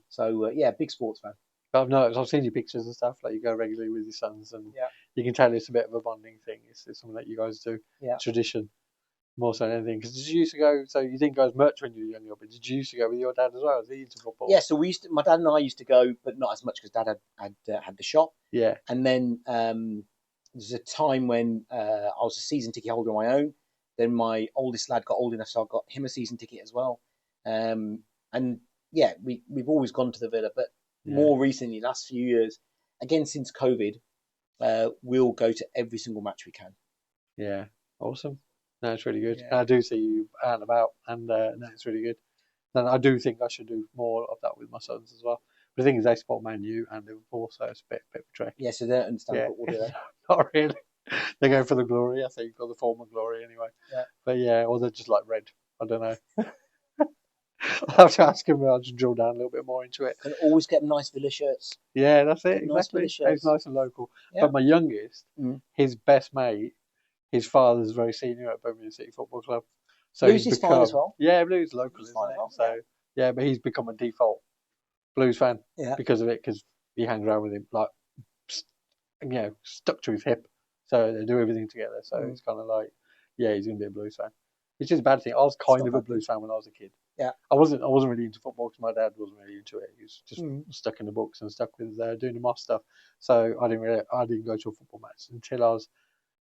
So, big sports fan. But I've noticed, I've seen your pictures and stuff, like you go regularly with your sons, and you can tell it's a bit of a bonding thing. It's something that you guys do, tradition, more so than anything. Because did you used to go, so you didn't go as much when you were younger, but did you used to go with your dad as well? Was he into football? Yeah, so my dad and I used to go, but not as much because dad had the shop. Yeah. And then there's a time when I was a season ticket holder on my own. Then my oldest lad got old enough, so I got him a season ticket as well. And we've always gone to the Villa, but more recently, last few years, again since COVID, we'll go to every single match we can. Yeah, awesome. No, it's really good. Yeah. I do see you out and about, and no, it's really good. And I do think I should do more of that with my sons as well. But the thing is, they support Man U and Liverpool, so it's a bit of a trek. Yeah, so they don't understand football, do they? Not really. They're going for the glory, I think, or the former glory anyway. Yeah. But or they're just like red. I don't know. I'll have to ask him. I'll just drill down a little bit more into it. And always get nice Villa shirts. Yeah, that's it. Exactly. It's nice and local. Yeah. But my youngest, his best mate, his father's very senior at Birmingham City Football Club. So Blues is fine as well. Yeah, Blues local, isn't it? Well, so but he's become a default Blues fan because of it, because he hangs around with him, like, stuck to his hip. So they do everything together. So it's kind of like, he's going to be a Blues fan. It's just a bad thing. I was kind of a Blues fan when I was a kid. Yeah, I wasn't really into football because my dad wasn't really into it. He was just stuck in the books and stuck with doing the Moss stuff. So I didn't go to a football match until I was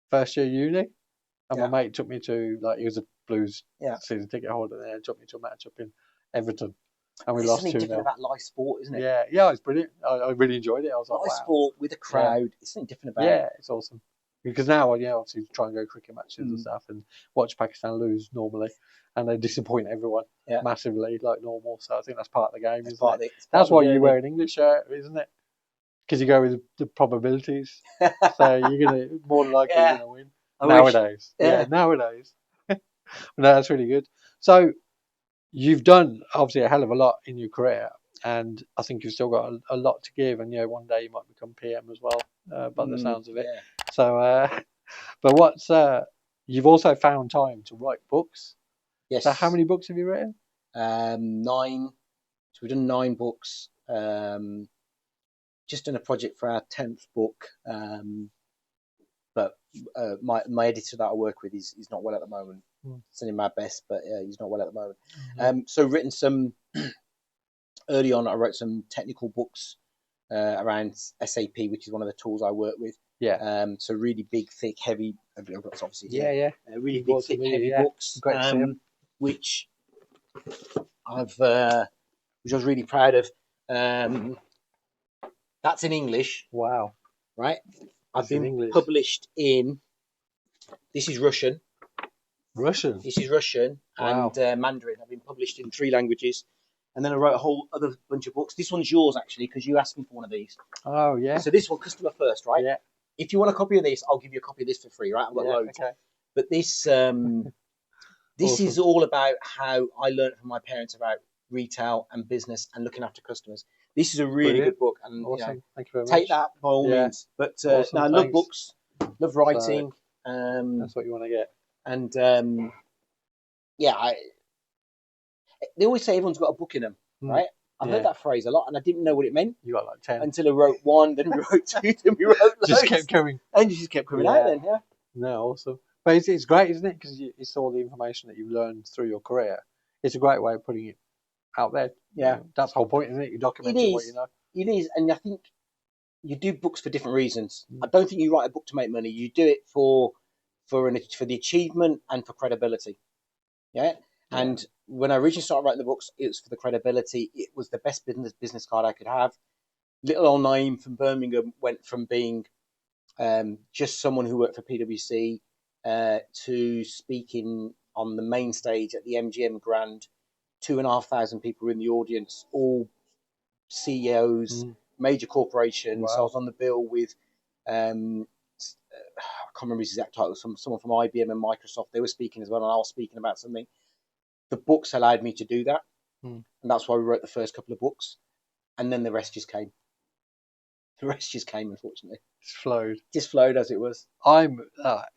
first year uni, and my mate took me to, like, he was a Blues season ticket holder there, and took me to a match up in Everton, and we lost 2-0. Something different about live sport, isn't it? Yeah, it's brilliant. I really enjoyed it. I was like, live sport with a crowd. It's something different about it. Yeah, it's awesome. Because now, obviously try and go cricket matches and stuff and watch Pakistan lose normally, and they disappoint everyone massively, like normal. So I think that's part of the game, isn't it? That's why you wear an English shirt, isn't it? Because you go with the probabilities. So you're going to, more than likely, you're going to win. Nowadays. Nowadays. No, that's really good. So you've done, obviously, a hell of a lot in your career, and I think you've still got a lot to give, and one day you might become PM as well, by the sounds of it. Yeah. So, but you've also found time to write books. Yes. So how many books have you written? 9. So we've done 9 books. just done a project for our 10th book, but my editor that I work with is not well at the moment. Sending my best, but he's not well at the moment. So written some early on. I wrote some technical books around SAP, which is one of the tools I work with. Yeah. So really big, thick, heavy. I've got obviously really You've big, got thick, some, heavy books. Great to see 'em. Which which I was really proud of. That's in English, Wow. right? I've That's in been English. published in. This is Russian. Russian. This is Russian Wow. and Mandarin. I've been published in 3 languages, and then I wrote a whole other bunch of books. This one's yours actually, because you asked me for one of these. Oh yeah. So this one, customer first, right? Yeah. If you want a copy of this, I'll give you a copy of this for free, right? I've got loads. Okay. But this this Awesome. is all about how I learned from my parents about retail and business and looking after customers. This is a really Brilliant. good book, and Awesome. Thank you very much. take that by all means. But Awesome, I love books, love writing. That's what you want to get. And they always say everyone's got a book in them, right? I've heard that phrase a lot, and I didn't know what it meant. You got like 10 until I wrote 1, then we wrote 2, then we wrote loads. Just kept coming, and you just kept coming out. Then, No, awesome. But it's great, isn't it? Because it's all the information that you've learned through your career. It's a great way of putting it out there. Yeah, that's the whole point, isn't it? You're documenting what you know. It is, and I think you do books for different reasons. I don't think you write a book to make money. You do it for the achievement and for credibility. Yeah. And when I originally started writing the books, it was for the credibility. It was the best business card I could have. Little old Naeem from Birmingham went from being just someone who worked for PwC to speaking on the main stage at the MGM Grand. 2,500 people were in the audience, all CEOs, major corporations. Wow. So I was on the bill with, I can't remember his exact title, someone from IBM and Microsoft. They were speaking as well, and I was speaking about something. The books allowed me to do that, and that's why we wrote the first couple of books, and then the rest just came. The rest just came, unfortunately. Just flowed as it was. I'm,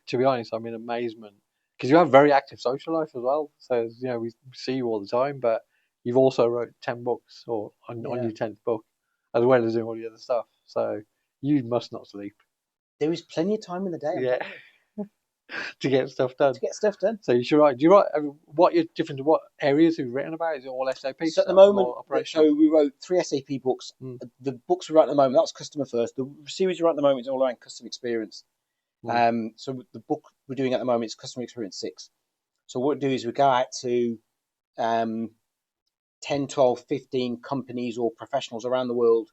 to be honest, I'm in amazement because you have a very active social life as well. So we see you all the time, but you've also wrote 10 books on your 10th book, as well as doing all the other stuff. So you must not sleep. There is plenty of time in the day. To get stuff done. So you should write. Do you write? What are different to what areas have you written about? Is it all SAP? So at the moment, so we wrote 3 SAP books. The books we write at the moment, that's customer first. The series we write at the moment is all around customer experience. So the book we're doing at the moment is customer experience 6. So what we do is we go out to 10, 12, 15 companies or professionals around the world,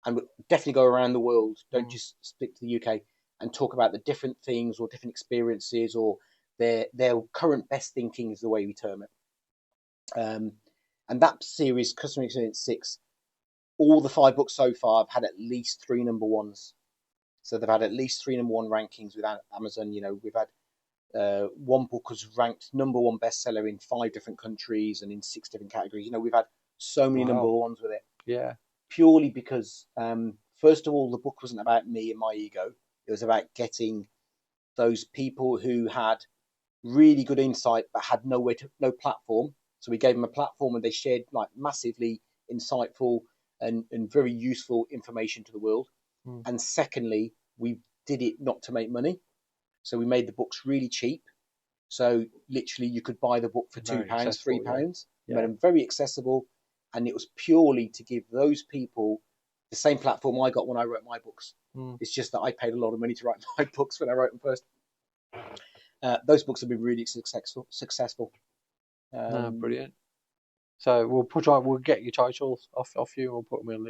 and we definitely go around the world. Don't just stick to the UK. And talk about the different things or different experiences or their current best thinking is the way we term it. And that series, Customer Experience 6, all the 5 books so far have had at least 3 number 1s. So they've had at least 3 number 1 rankings with Amazon. We've had one book was ranked number 1 bestseller in 5 different countries and in 6 different categories. We've had so many number 1s with it. Yeah. Purely because, first of all, the book wasn't about me and my ego. It was about getting those people who had really good insight but had no platform. So we gave them a platform and they shared like massively insightful and very useful information to the world. And secondly, we did it not to make money. So we made the books really cheap. So literally you could buy the book for £2, £3. We made them very accessible. And it was purely to give those people the same platform I got when I wrote my books. It's just that I paid a lot of money to write my books when I wrote them first. Those books have been really successful. Brilliant. So we'll get your titles off you. We'll put them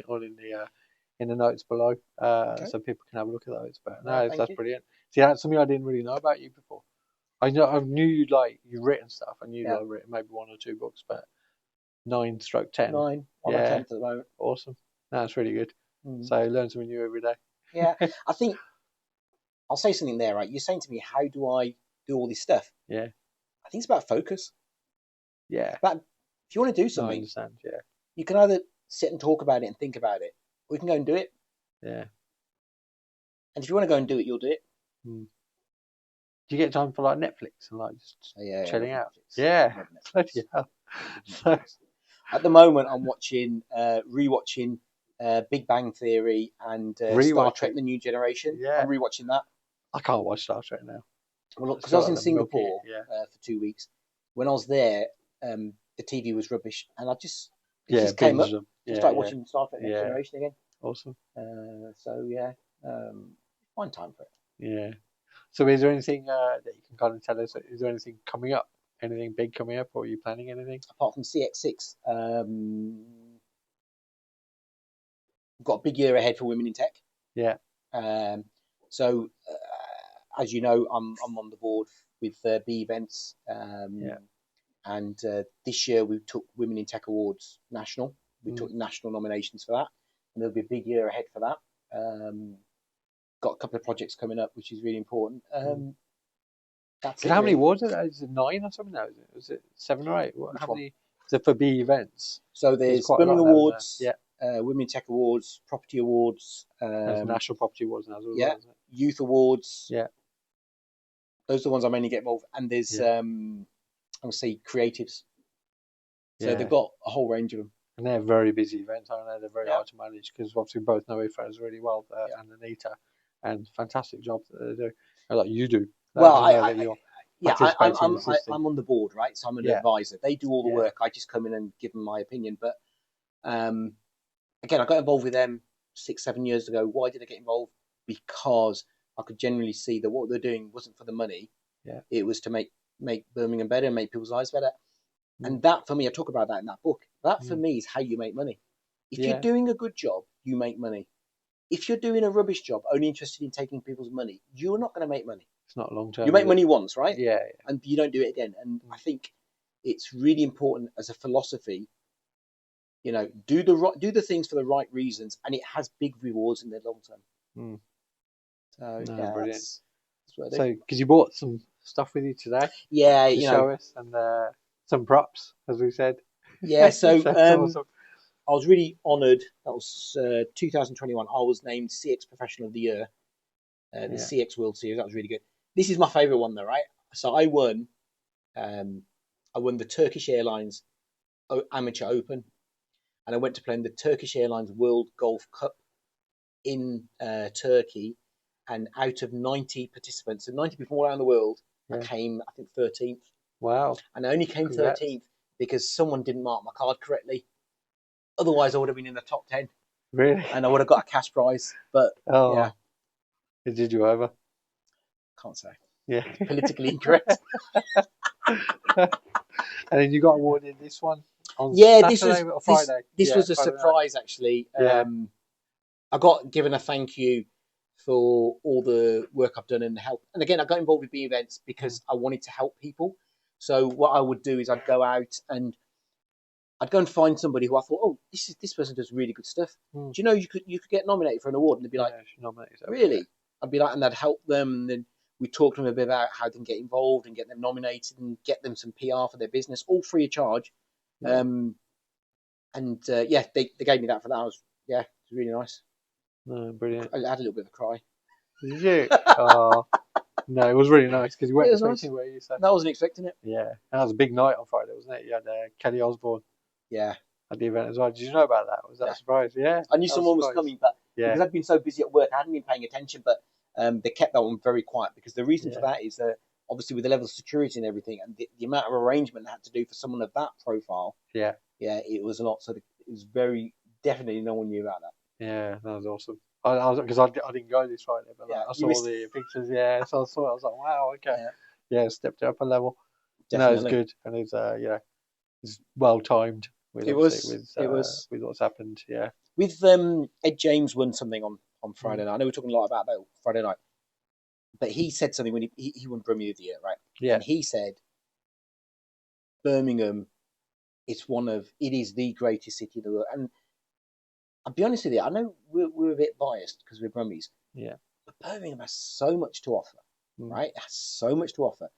in the notes below, so people can have a look at those. But that's brilliant. See, that's something I didn't really know about you before. I knew you'd written stuff. I knew you'd written maybe 1 or 2 books, but 9/10. 9 on the 10th at the moment. Awesome. That's really good. So learn something new every day. Yeah, I think I'll say something there, right? You're saying to me, how do I do all this stuff? Yeah. I think it's about focus. Yeah. But if you want to do something, I understand, you can either sit and talk about it and think about it, or you can go and do it. Yeah. And if you want to go and do it, you'll do it. Do you get time for Netflix and just chilling out? Netflix. Yeah. Bloody hell. At the moment, I'm watching, rewatching Big Bang Theory, and Star Rewatching. Trek: The New Generation. Yeah. I'm rewatching that. I can't watch Star Trek now. Well, because I was in Singapore for 2 weeks. When I was there, the TV was rubbish, and it just came up. Started watching Star Trek: Next Generation again. Awesome. Find time for it. Yeah. So is there anything that you can kind of tell us? Is there anything coming up? Anything big coming up, or are you planning anything? Apart from CX6, we've got a big year ahead for women in tech. Yeah. So, as you know, I'm on the board with B Events. And this year we took Women in Tech Awards national. We took national nominations for that, and there'll be a big year ahead for that. Got a couple of projects coming up, which is really important. That's it. How many awards are there? Is it 9 or something now? Is it 7 or 8? How many? Is it for B Events? So there's Women Awards, Women in Tech Awards, Property Awards. There's National Property Awards now as well. Yeah. Youth Awards. Yeah. Those are the ones I mainly get involved. And there's I would say creatives. So they've got a whole range of them. And they're very busy events, aren't they? They're very hard to manage because obviously both know Ifraz really well and Anita, and fantastic job that they do, like you do. Well, I'm on the board, right? So I'm an advisor. They do all the work. I just come in and give them my opinion. But again, I got involved with them 6-7 years ago. Why did I get involved? Because I could generally see that what they're doing wasn't for the money. Yeah. It was to make Birmingham better and make people's lives better. And that, for me, I talk about that in that book. That, for me, is how you make money. If you're doing a good job, you make money. If you're doing a rubbish job, only interested in taking people's money, you're not going to make money. It's not long term. You make money once, right? Yeah. And you don't do it again. And I think it's really important as a philosophy, do the things for the right reasons, and it has big rewards in the long term. So, brilliant. That's what I do. So, because you bought some stuff with you today. Yeah, to show us, and some props, as we said. Yeah, so awesome. I was really honoured. That was 2021. I was named CX Professional of the Year, the CX World Series. That was really good. This is my favourite one, though, right? So I won the Turkish Airlines Amateur Open, and I went to play in the Turkish Airlines World Golf Cup in Turkey. And out of 90 participants, so 90 people all around the world, I came, I think, 13th. Wow. And I only came 13th because someone didn't mark my card correctly. Otherwise, I would have been in the top 10. Really? And I would have got a cash prize. But, Did you ever? Can't say. Yeah. Politically incorrect. And then you got awarded this one on Saturday or Friday? This was a surprise, actually. I got given a thank you for all the work I've done and the help. And again, I got involved with B Events because I wanted to help people. So what I would do is I'd go out and I'd go and find somebody who I thought, this person does really good stuff. Do you know you could get nominated for an award? And they'd be like, really? I'd be like, and I'd help them. And then we talked to them a bit about how they can get involved and get them nominated and get them some PR for their business, all free of charge. Yeah. They gave me that for that. It was really nice. No, brilliant. I had a little bit of a cry. Did you? No, it was really nice because you weren't expecting where you said. I wasn't expecting it. Yeah, that was a big night on Friday, wasn't it? You had Kelly Osbourne. Yeah. At the event as well. Did you know about that? Was that a surprise? Yeah. I knew someone was coming, but because I'd been so busy at work, I hadn't been paying attention. But they kept that one very quiet because the reason for that is that obviously with the level of security and everything, and the amount of arrangement I had to do for someone of that profile. Yeah, it was a lot. So it was very definitely no one knew about that. Yeah, that was awesome. I didn't go this Friday, but I saw the pictures. Yeah, so I saw it. I was like, wow, okay, stepped it up a level. Definitely. No, it's good, and it's it's well timed. With what's happened. Yeah, with Ed James won something on Friday night. I know we're talking a lot about that Friday night, but he said something when he won Premier of the Year, right? Yeah, and he said Birmingham, it is the greatest city in the world, and I'll be honest with you, I know we're a bit biased because we're Brummies. Yeah. But Birmingham has so much to offer, right? It has so much to offer.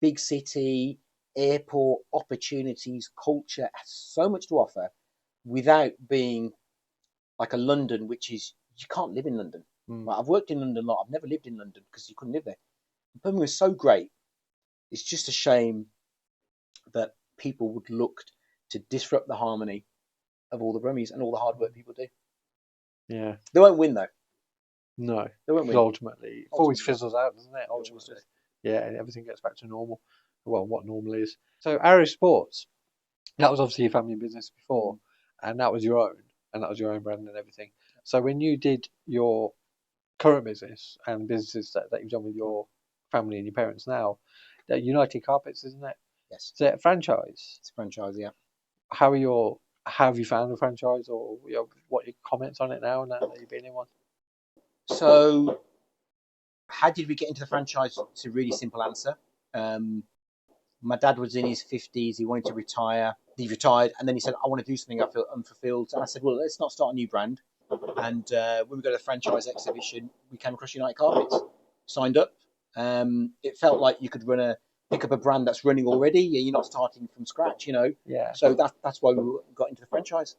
Big city, airport, opportunities, culture, has so much to offer without being like a London, which is, you can't live in London. Right? I've worked in London a lot. I've never lived in London because you couldn't live there. Birmingham is so great. It's just a shame that people would look to disrupt the harmony of all the Brummies and all the hard work people do. Yeah. They won't win though. No. They won't Because win. ultimately, it always Ultimately. fizzles out, doesn't it? always Ultimately. does. Yeah, and everything gets back to normal. Well, what normal is. So, Arrow Sports, that was obviously your family business before, and that was your own, and that was your own brand and everything. So, when you did your current business and businesses that you've done with your family and your parents now, that United Carpets, isn't it? Yes. Is it a franchise? It's a franchise, yeah. How have you found the franchise, or what are your comments on it now that you've been in one? So, how did we get into the franchise? It's a really simple answer. My dad was in his 50s. He wanted to retire. He retired, and then he said, "I want to do something. I feel unfulfilled." And I said, "Well, let's not start a new brand." And when we go to the franchise exhibition, we came across United Carpets. Signed up. It felt like you could pick up a brand that's running already. You're not starting from scratch, Yeah. So that's why we got into the franchise.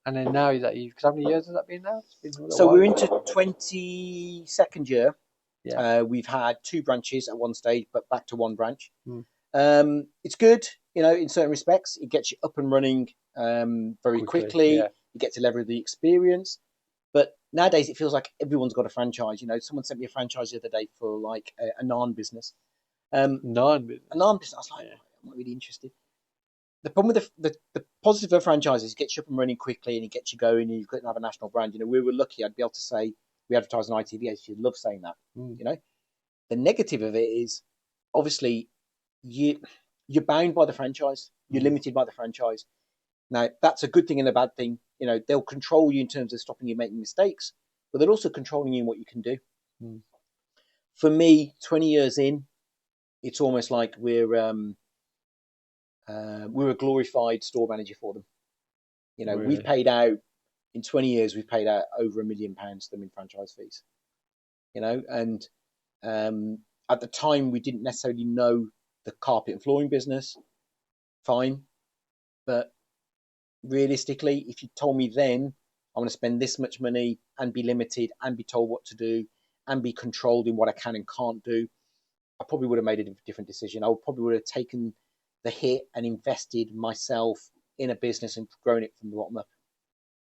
And then now that because how many years has that been now? It's been a little So while. we're into 22nd year. Yeah. We've had 2 branches at one stage, but back to 1 branch. Mm. It's good, in certain respects. It gets you up and running very quickly. Yeah. You get to leverage the experience. But nowadays, it feels like everyone's got a franchise. Someone sent me a franchise the other day for like a naan business. None. A naan business. I was like, I'm not really interested. The problem with the positive of franchises, it gets you up and running quickly and it gets you going and you couldn't have a national brand. We were lucky. I'd be able to say we advertise on ITV. I actually love saying that. The negative of it is obviously you're bound by the franchise. You're limited by the franchise. Now, that's a good thing and a bad thing. They'll control you in terms of stopping you making mistakes, but they're also controlling you in what you can do. For me, 20 years in, it's almost like we're a glorified store manager for them. Really? We've paid out, in 20 years, we've paid out over £1 million to them in franchise fees. And at the time, we didn't necessarily know the carpet and flooring business. Fine. But realistically, if you told me then I want to spend this much money and be limited and be told what to do and be controlled in what I can and can't do, I probably would have made a different decision. I probably would have taken the hit and invested myself in a business and grown it from the bottom up.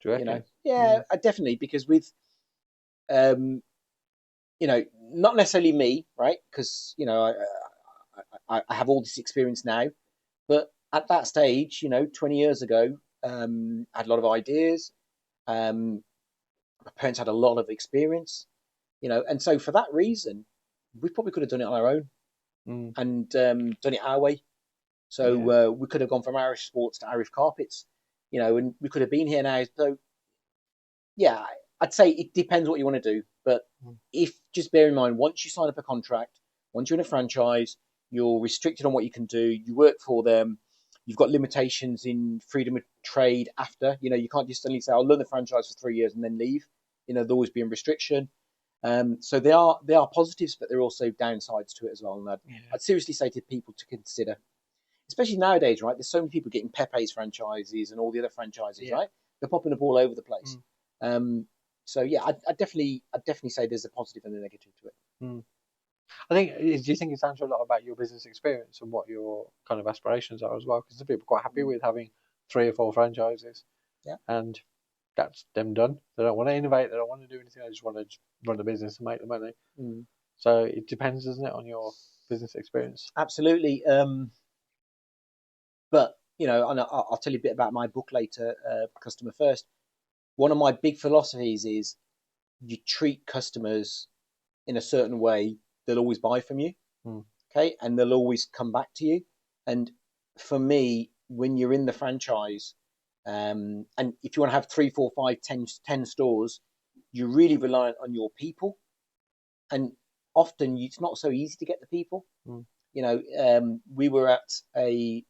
Do you reckon? Yeah, definitely, because with not necessarily me, right? Because I have all this experience now, but at that stage, 20 years ago, I had a lot of ideas. My parents had a lot of experience, and so for that reason, we probably could have done it on our own and done it our way. So we could have gone from Irish Sports to Arif Carpets, and we could have been here now. So yeah, I'd say it depends what you want to do. But if just bear in mind, once you sign up a contract, once you're in a franchise, you're restricted on what you can do. You work for them. You've got limitations in freedom of trade after. You can't just suddenly say, I'll learn the franchise for 3 years and then leave. There'll always be a restriction. So they are positives, but there are also downsides to it as well. And I'd seriously say to people to consider, especially nowadays, right? There's so many people getting Pepe's franchises and all the other franchises, right? They're popping up all over the place. So yeah, I'd definitely say there's a positive and a negative to it. I think. Do you think it sounds a lot about your business experience and what your kind of aspirations are as well? Because some people are quite happy with having 3 or 4 franchises, and that's them done. They don't want to innovate. They don't want to do anything. They just want to run the business and make the money. So it depends, doesn't it, on your business experience? Absolutely. But and I'll tell you a bit about my book later, Customer First. One of my big philosophies is you treat customers in a certain way, they'll always buy from you. Okay. And they'll always come back to you. And for me, when you're in the franchise, and if you want to have 3, 4, 5, 10 stores, you're really reliant on your people. And often it's not so easy to get the people. We were at a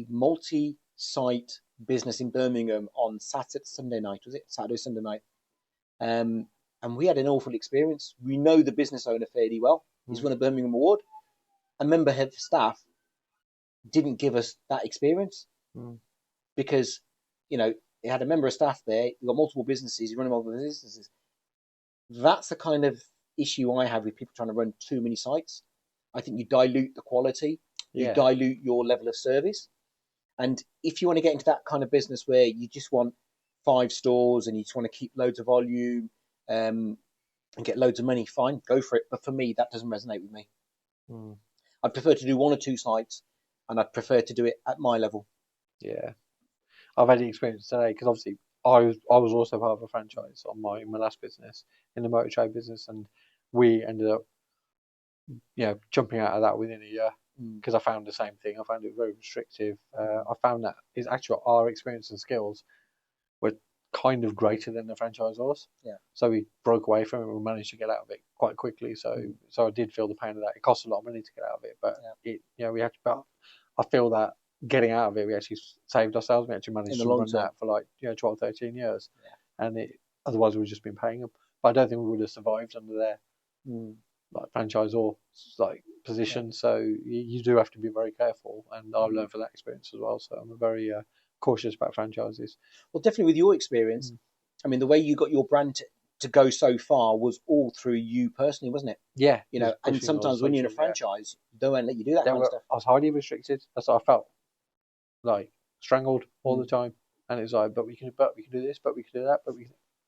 multi-site business in Birmingham on Sunday night, was it? Saturday, Sunday night. And we had an awful experience. We know the business owner fairly well. He's won a Birmingham award. A member head of staff didn't give us that experience because, he had a member of staff there. He got multiple businesses. He's running multiple businesses. That's the kind of issue I have with people trying to run too many sites. I think you dilute the quality. You dilute your level of service. And if you want to get into that kind of business where you just want 5 stores and you just want to keep loads of volume and get loads of money, fine, go for it. But for me, that doesn't resonate with me. I'd prefer to do 1 or 2 sites, and I'd prefer to do it at my level. Yeah, I've had the experience today because obviously I was also part of a franchise on my last business, in the motor trade business, and we ended up jumping out of that within a year because I found the same thing. I found it very restrictive. I found that is actually our experience and skills were kind of greater than the franchisors. Yeah. So we broke away from it and we managed to get out of it quite quickly. So I did feel the pain of that. It cost a lot of money to get out of it, but we had to. But I feel that getting out of it, we actually saved ourselves. We actually managed to run that for like 12, 13 years, and otherwise we'd just been paying them. But I don't think we would have survived under their like franchisor like position. So you do have to be very careful, and I've learned from that experience as well. So I'm very cautious about franchises. Well, definitely with your experience, I mean, the way you got your brand to go so far was all through you personally, wasn't it? Yeah. And sometimes when you're in a franchise, they won't let you do that kind of stuff. I was highly restricted. That's what I felt. Like strangled all the time. And it's like, but we can do this, but we can do that, but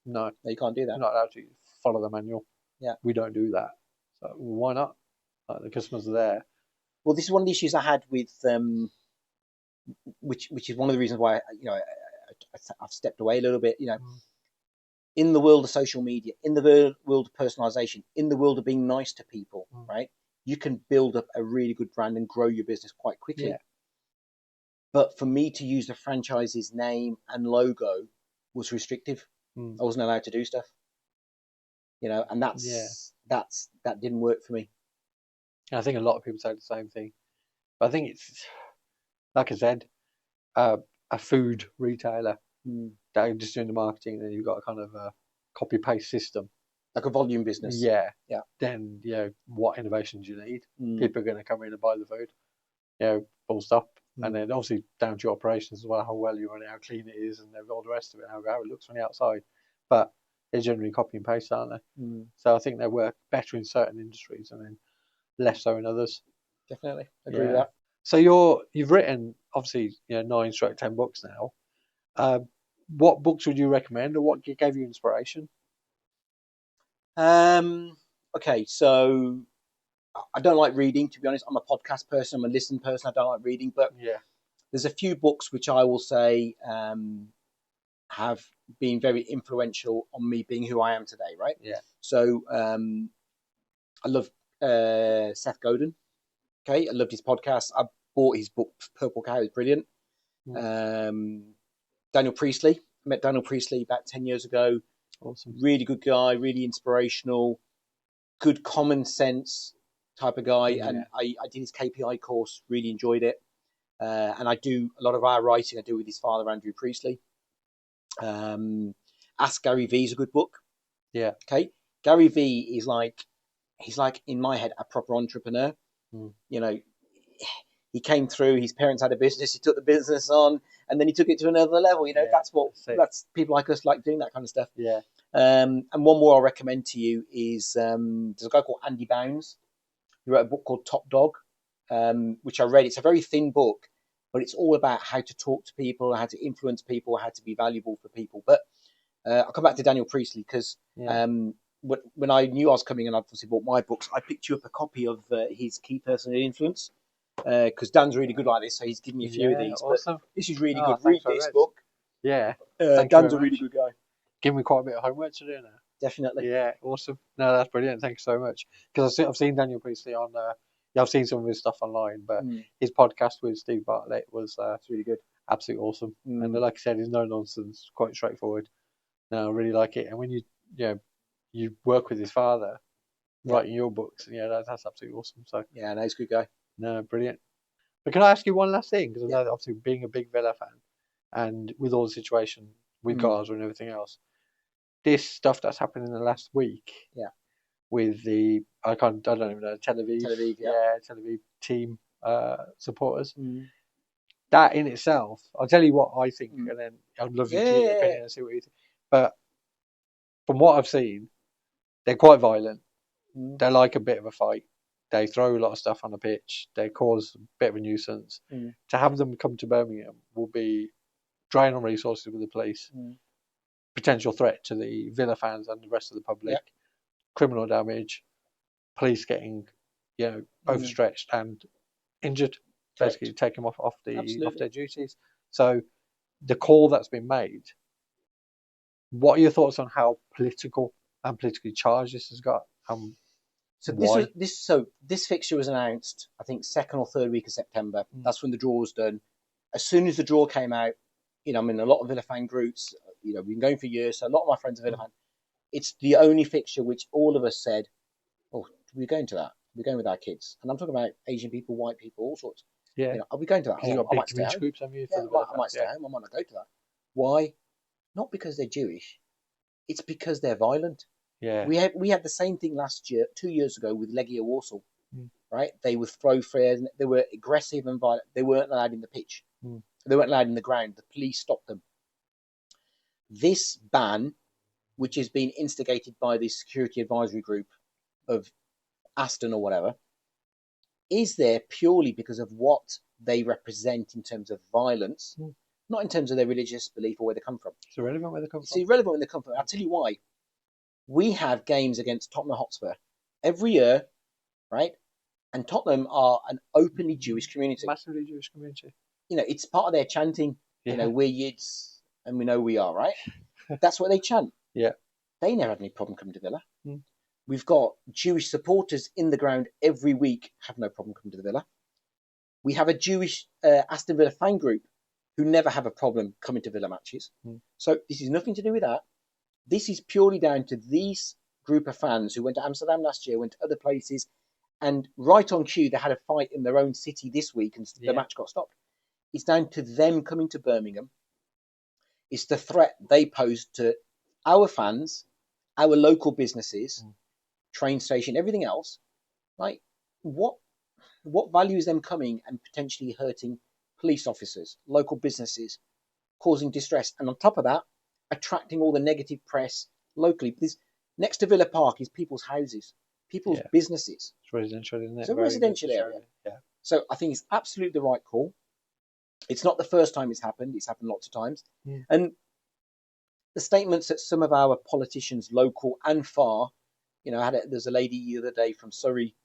no, you can't do that. You're not allowed to follow the manual. Yeah. We don't do that. So why not? Like, the customers are there. Well, this is one of the issues I had with which is one of the reasons why I've stepped away a little bit. In the world of social media, in the world of personalization, in the world of being nice to people, right? You can build up a really good brand and grow your business quite quickly. Yeah. But for me to use the franchise's name and logo was restrictive. I wasn't allowed to do stuff. And that didn't work for me. And I think a lot of people say the same thing. But I think it's, like I said, a food retailer that are just doing the marketing, and then you've got a kind of a copy-paste system. Like a volume business. Yeah. Then, what innovation do you need? People are going to come in and buy the food. Full stop. And then obviously down to your operations as well, how well you run it, how clean it is, and all the rest of it, how it looks from the outside. But they're generally copy and paste, aren't they? So I think they work better in certain industries and then less so in others. Definitely. Agree with that. So you've written obviously 9-10 books now. What books would you recommend, or what gave you inspiration? Okay, so I don't like reading, to be honest. I'm a podcast person, I'm a listen person. I don't like reading, but there's a few books which I will say have been very influential on me being who I am today, right? Yeah. So I love Seth Godin. Okay, I loved his podcast. I bought his book, Purple Cow. It's brilliant. Daniel Priestley. I met Daniel Priestley about 10 years ago. Awesome. Really good guy, really inspirational, good common sense type of guy. And I did his KPI course, really enjoyed it. And I do a lot of our writing I do with his father, Andrew Priestley. Ask Gary Vee is a good book. Yeah. Okay. Gary Vee is he's like, in my head, a proper entrepreneur. He came through, his parents had a business, he took the business on, and then he took it to another level. That's people like us like doing that kind of stuff. Yeah. And one more I'll recommend to you is there's a guy called Andy Bounds. He wrote a book called Top Dog, which I read. It's a very thin book, but it's all about how to talk to people, how to influence people, how to be valuable for people. But I'll come back to Daniel Priestley because when I knew I was coming and I obviously bought my books, I picked you up a copy of his Key Personal Influence because Dan's really good like this, so he's given me a few of these. Awesome. But this is really good. Read this book. Yeah. Dan's a really good guy. Give me quite a bit of homework to do now. Definitely. Yeah, awesome. No, that's brilliant. Thank you so much. Because I've seen Daniel Priestley on, I've seen some of his stuff online, but his podcast with Steve Bartlett was it's really good. Absolutely awesome. And like I said, he's no nonsense, quite straightforward. No, I really like it. And when you work with his father, writing your books, that's absolutely awesome. So no, he's a good guy. No, brilliant. But can I ask you one last thing? Because I know that obviously being a big Villa fan, and with all the situation with Gaza and everything else, this stuff that's happened in the last week, with the I don't even know Tel Aviv Tel Aviv team supporters. That in itself, I'll tell you what I think, and then I'd love your opinion and see what you think. But from what I've seen, they're quite violent. They like a bit of a fight. They throw a lot of stuff on the pitch. They cause a bit of a nuisance. To have them come to Birmingham will be drain on resources with the police. potential threat to the Villa fans and the rest of the public, criminal damage, police getting, overstretched and injured, basically take them off their duties. So the call that's been made, what are your thoughts on how political and politically charged this has got? This fixture was announced, I think, second or third week of September. That's when the draw was done. As soon as the draw came out, I'm in a lot of Villa fan groups. We've been going for years, so a lot of my friends are Villa fan. It's the only fixture which all of us said, "Oh, we're going to that. We're going with our kids." And I'm talking about Asian people, white people, all sorts. Yeah. Are we going to that? You've got big community groups, haven't you? I might stay home. I might not go to that. Why? Not because they're Jewish. It's because they're violent. Yeah. We had the same thing last year, 2 years ago, with Legia Warsaw. Right? They would throw flares. They were aggressive and violent. They weren't allowed in the pitch. They weren't allowed in the ground. The police stopped them. This ban, which has been instigated by the security advisory group of Aston or whatever, is there purely because of what they represent in terms of violence, not in terms of their religious belief or where they come from. It's irrelevant where they come from. It's irrelevant where they come from. I'll tell you why. We have games against Tottenham Hotspur every year, right? And Tottenham are an openly Jewish community. Massively Jewish community. It's part of their chanting. We're Yids and we know we are, right? That's what they chant. Yeah. They never had any problem coming to Villa. We've got Jewish supporters in the ground every week, have no problem coming to the Villa. We have a Jewish Aston Villa fan group who never have a problem coming to Villa matches. So this is nothing to do with that. This is purely down to these group of fans who went to Amsterdam last year, went to other places, and right on cue, they had a fight in their own city this week and the match got stopped. It's down to them coming to Birmingham. It's the threat they pose to our fans, our local businesses, train station, everything else. Like, what value is them coming and potentially hurting police officers, local businesses, causing distress, and on top of that, attracting all the negative press locally? Because next to Villa Park is people's houses, people's businesses. It's residential, isn't it? It's a residential area. Yeah. So I think it's absolutely the right call. It's not the first time it's happened. It's happened lots of times. And the statements that some of our politicians, local and far, there's a lady the other day from Surrey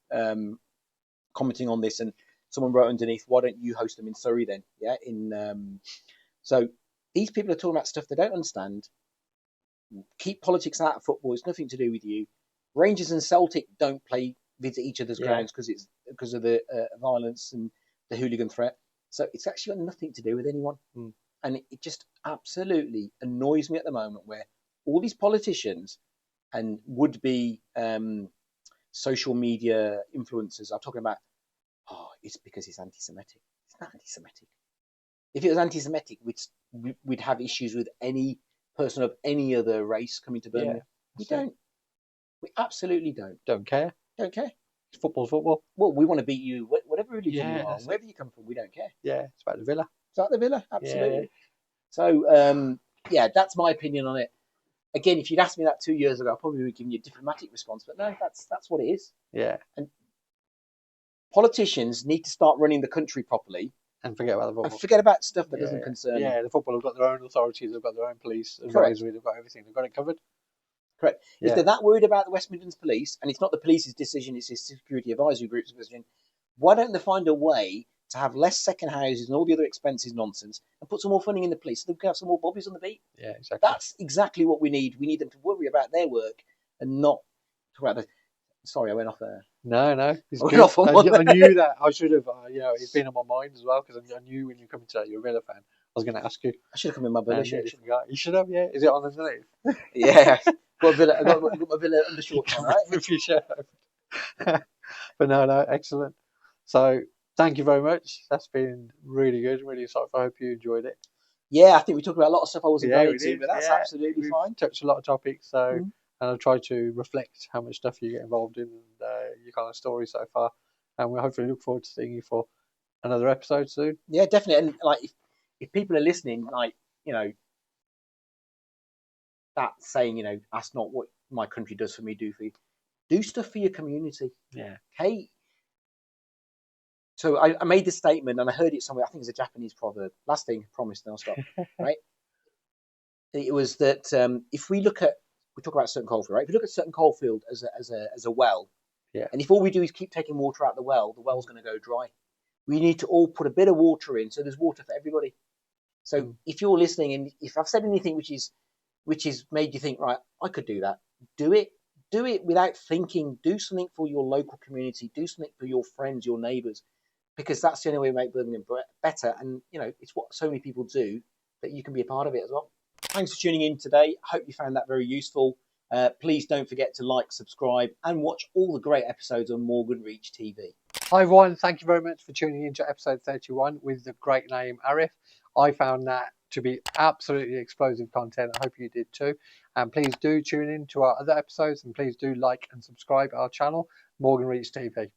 commenting on this, and someone wrote underneath, "Why don't you host them in Surrey then?" Yeah. So these people are talking about stuff they don't understand. Keep politics out of football. It's nothing to do with you. Rangers and Celtic don't visit each other's grounds because of the violence and the hooligan threat. So it's actually got nothing to do with anyone. And it just absolutely annoys me at the moment where all these politicians and would-be social media influencers are talking about, it's because it's anti-Semitic. It's not anti-Semitic. If it was anti-Semitic, we'd have issues with any person of any other race coming to Birmingham. We don't. We absolutely don't. Don't care. Don't care. Football's football. Well, we want to beat you, whatever religion you are, wherever you come from, we don't care. Yeah, it's about the Villa. It's about the Villa, absolutely. So, that's my opinion on it. Again, if you'd asked me that 2 years ago, I probably would have given you a diplomatic response, but no, that's what it is. Yeah. And politicians need to start running the country properly. And forget about the football. And forget about stuff that doesn't concern them. Yeah, the football have got their own authorities, they've got their own police, advisory, they've got everything, they've got it covered. Correct. If they're that worried about the West Midlands Police, and it's not the police's decision, it's his security advisory group's decision, why don't they find a way to have less second houses and all the other expenses nonsense and put some more funding in the police so they can have some more bobbies on the beat? Yeah, exactly. That's exactly what we need. We need them to worry about their work and not talk about the... Sorry, I went off there. No. I knew that. I should have, it's been on my mind as well because I knew when you come into that, you're a Villa fan. I was going to ask you. I should have come in my Villa shirt. You should have, yeah. Is it on underneath? Yeah. Got my Villa undershorts on, right? With your shirt. But no, excellent. So thank you very much. That's been really good, really insightful. I hope you enjoyed it. Yeah, I think we talked about a lot of stuff I wasn't going to, but that's absolutely fine. Touched a lot of topics, so and I've tried to reflect how much stuff you get involved in and your kind of story so far. And we hopefully look forward to seeing you for another episode soon. Yeah, definitely. And like, if people are listening, like, that saying, that's not what my country does for me, do for you. Do stuff for your community. Yeah. Hey. So I made this statement and I heard it somewhere. I think it's a Japanese proverb. Last thing, promise, then I'll stop. Right? It was that if we talk about a certain coal field, right? If we look at a certain coal field as a well, Yeah. and if all we do is keep taking water out the well's going to go dry. We need to all put a bit of water in, so there's water for everybody. So if you're listening, and if I've said anything which is made you think, right, I could do that, do it. Do it without thinking. Do something for your local community. Do something for your friends, your neighbours, because that's the only way to make Birmingham better. And it's what so many people do that you can be a part of it as well. Thanks for tuning in today. I hope you found that very useful. Please don't forget to like, subscribe, and watch all the great episodes on Morgan Reach TV. Hi everyone, thank you very much for tuning in to episode 31 with the great Naeem Arif. I found that to be absolutely explosive content. I hope you did too. And please do tune in to our other episodes, and please do like and subscribe our channel, Morgan Reach TV.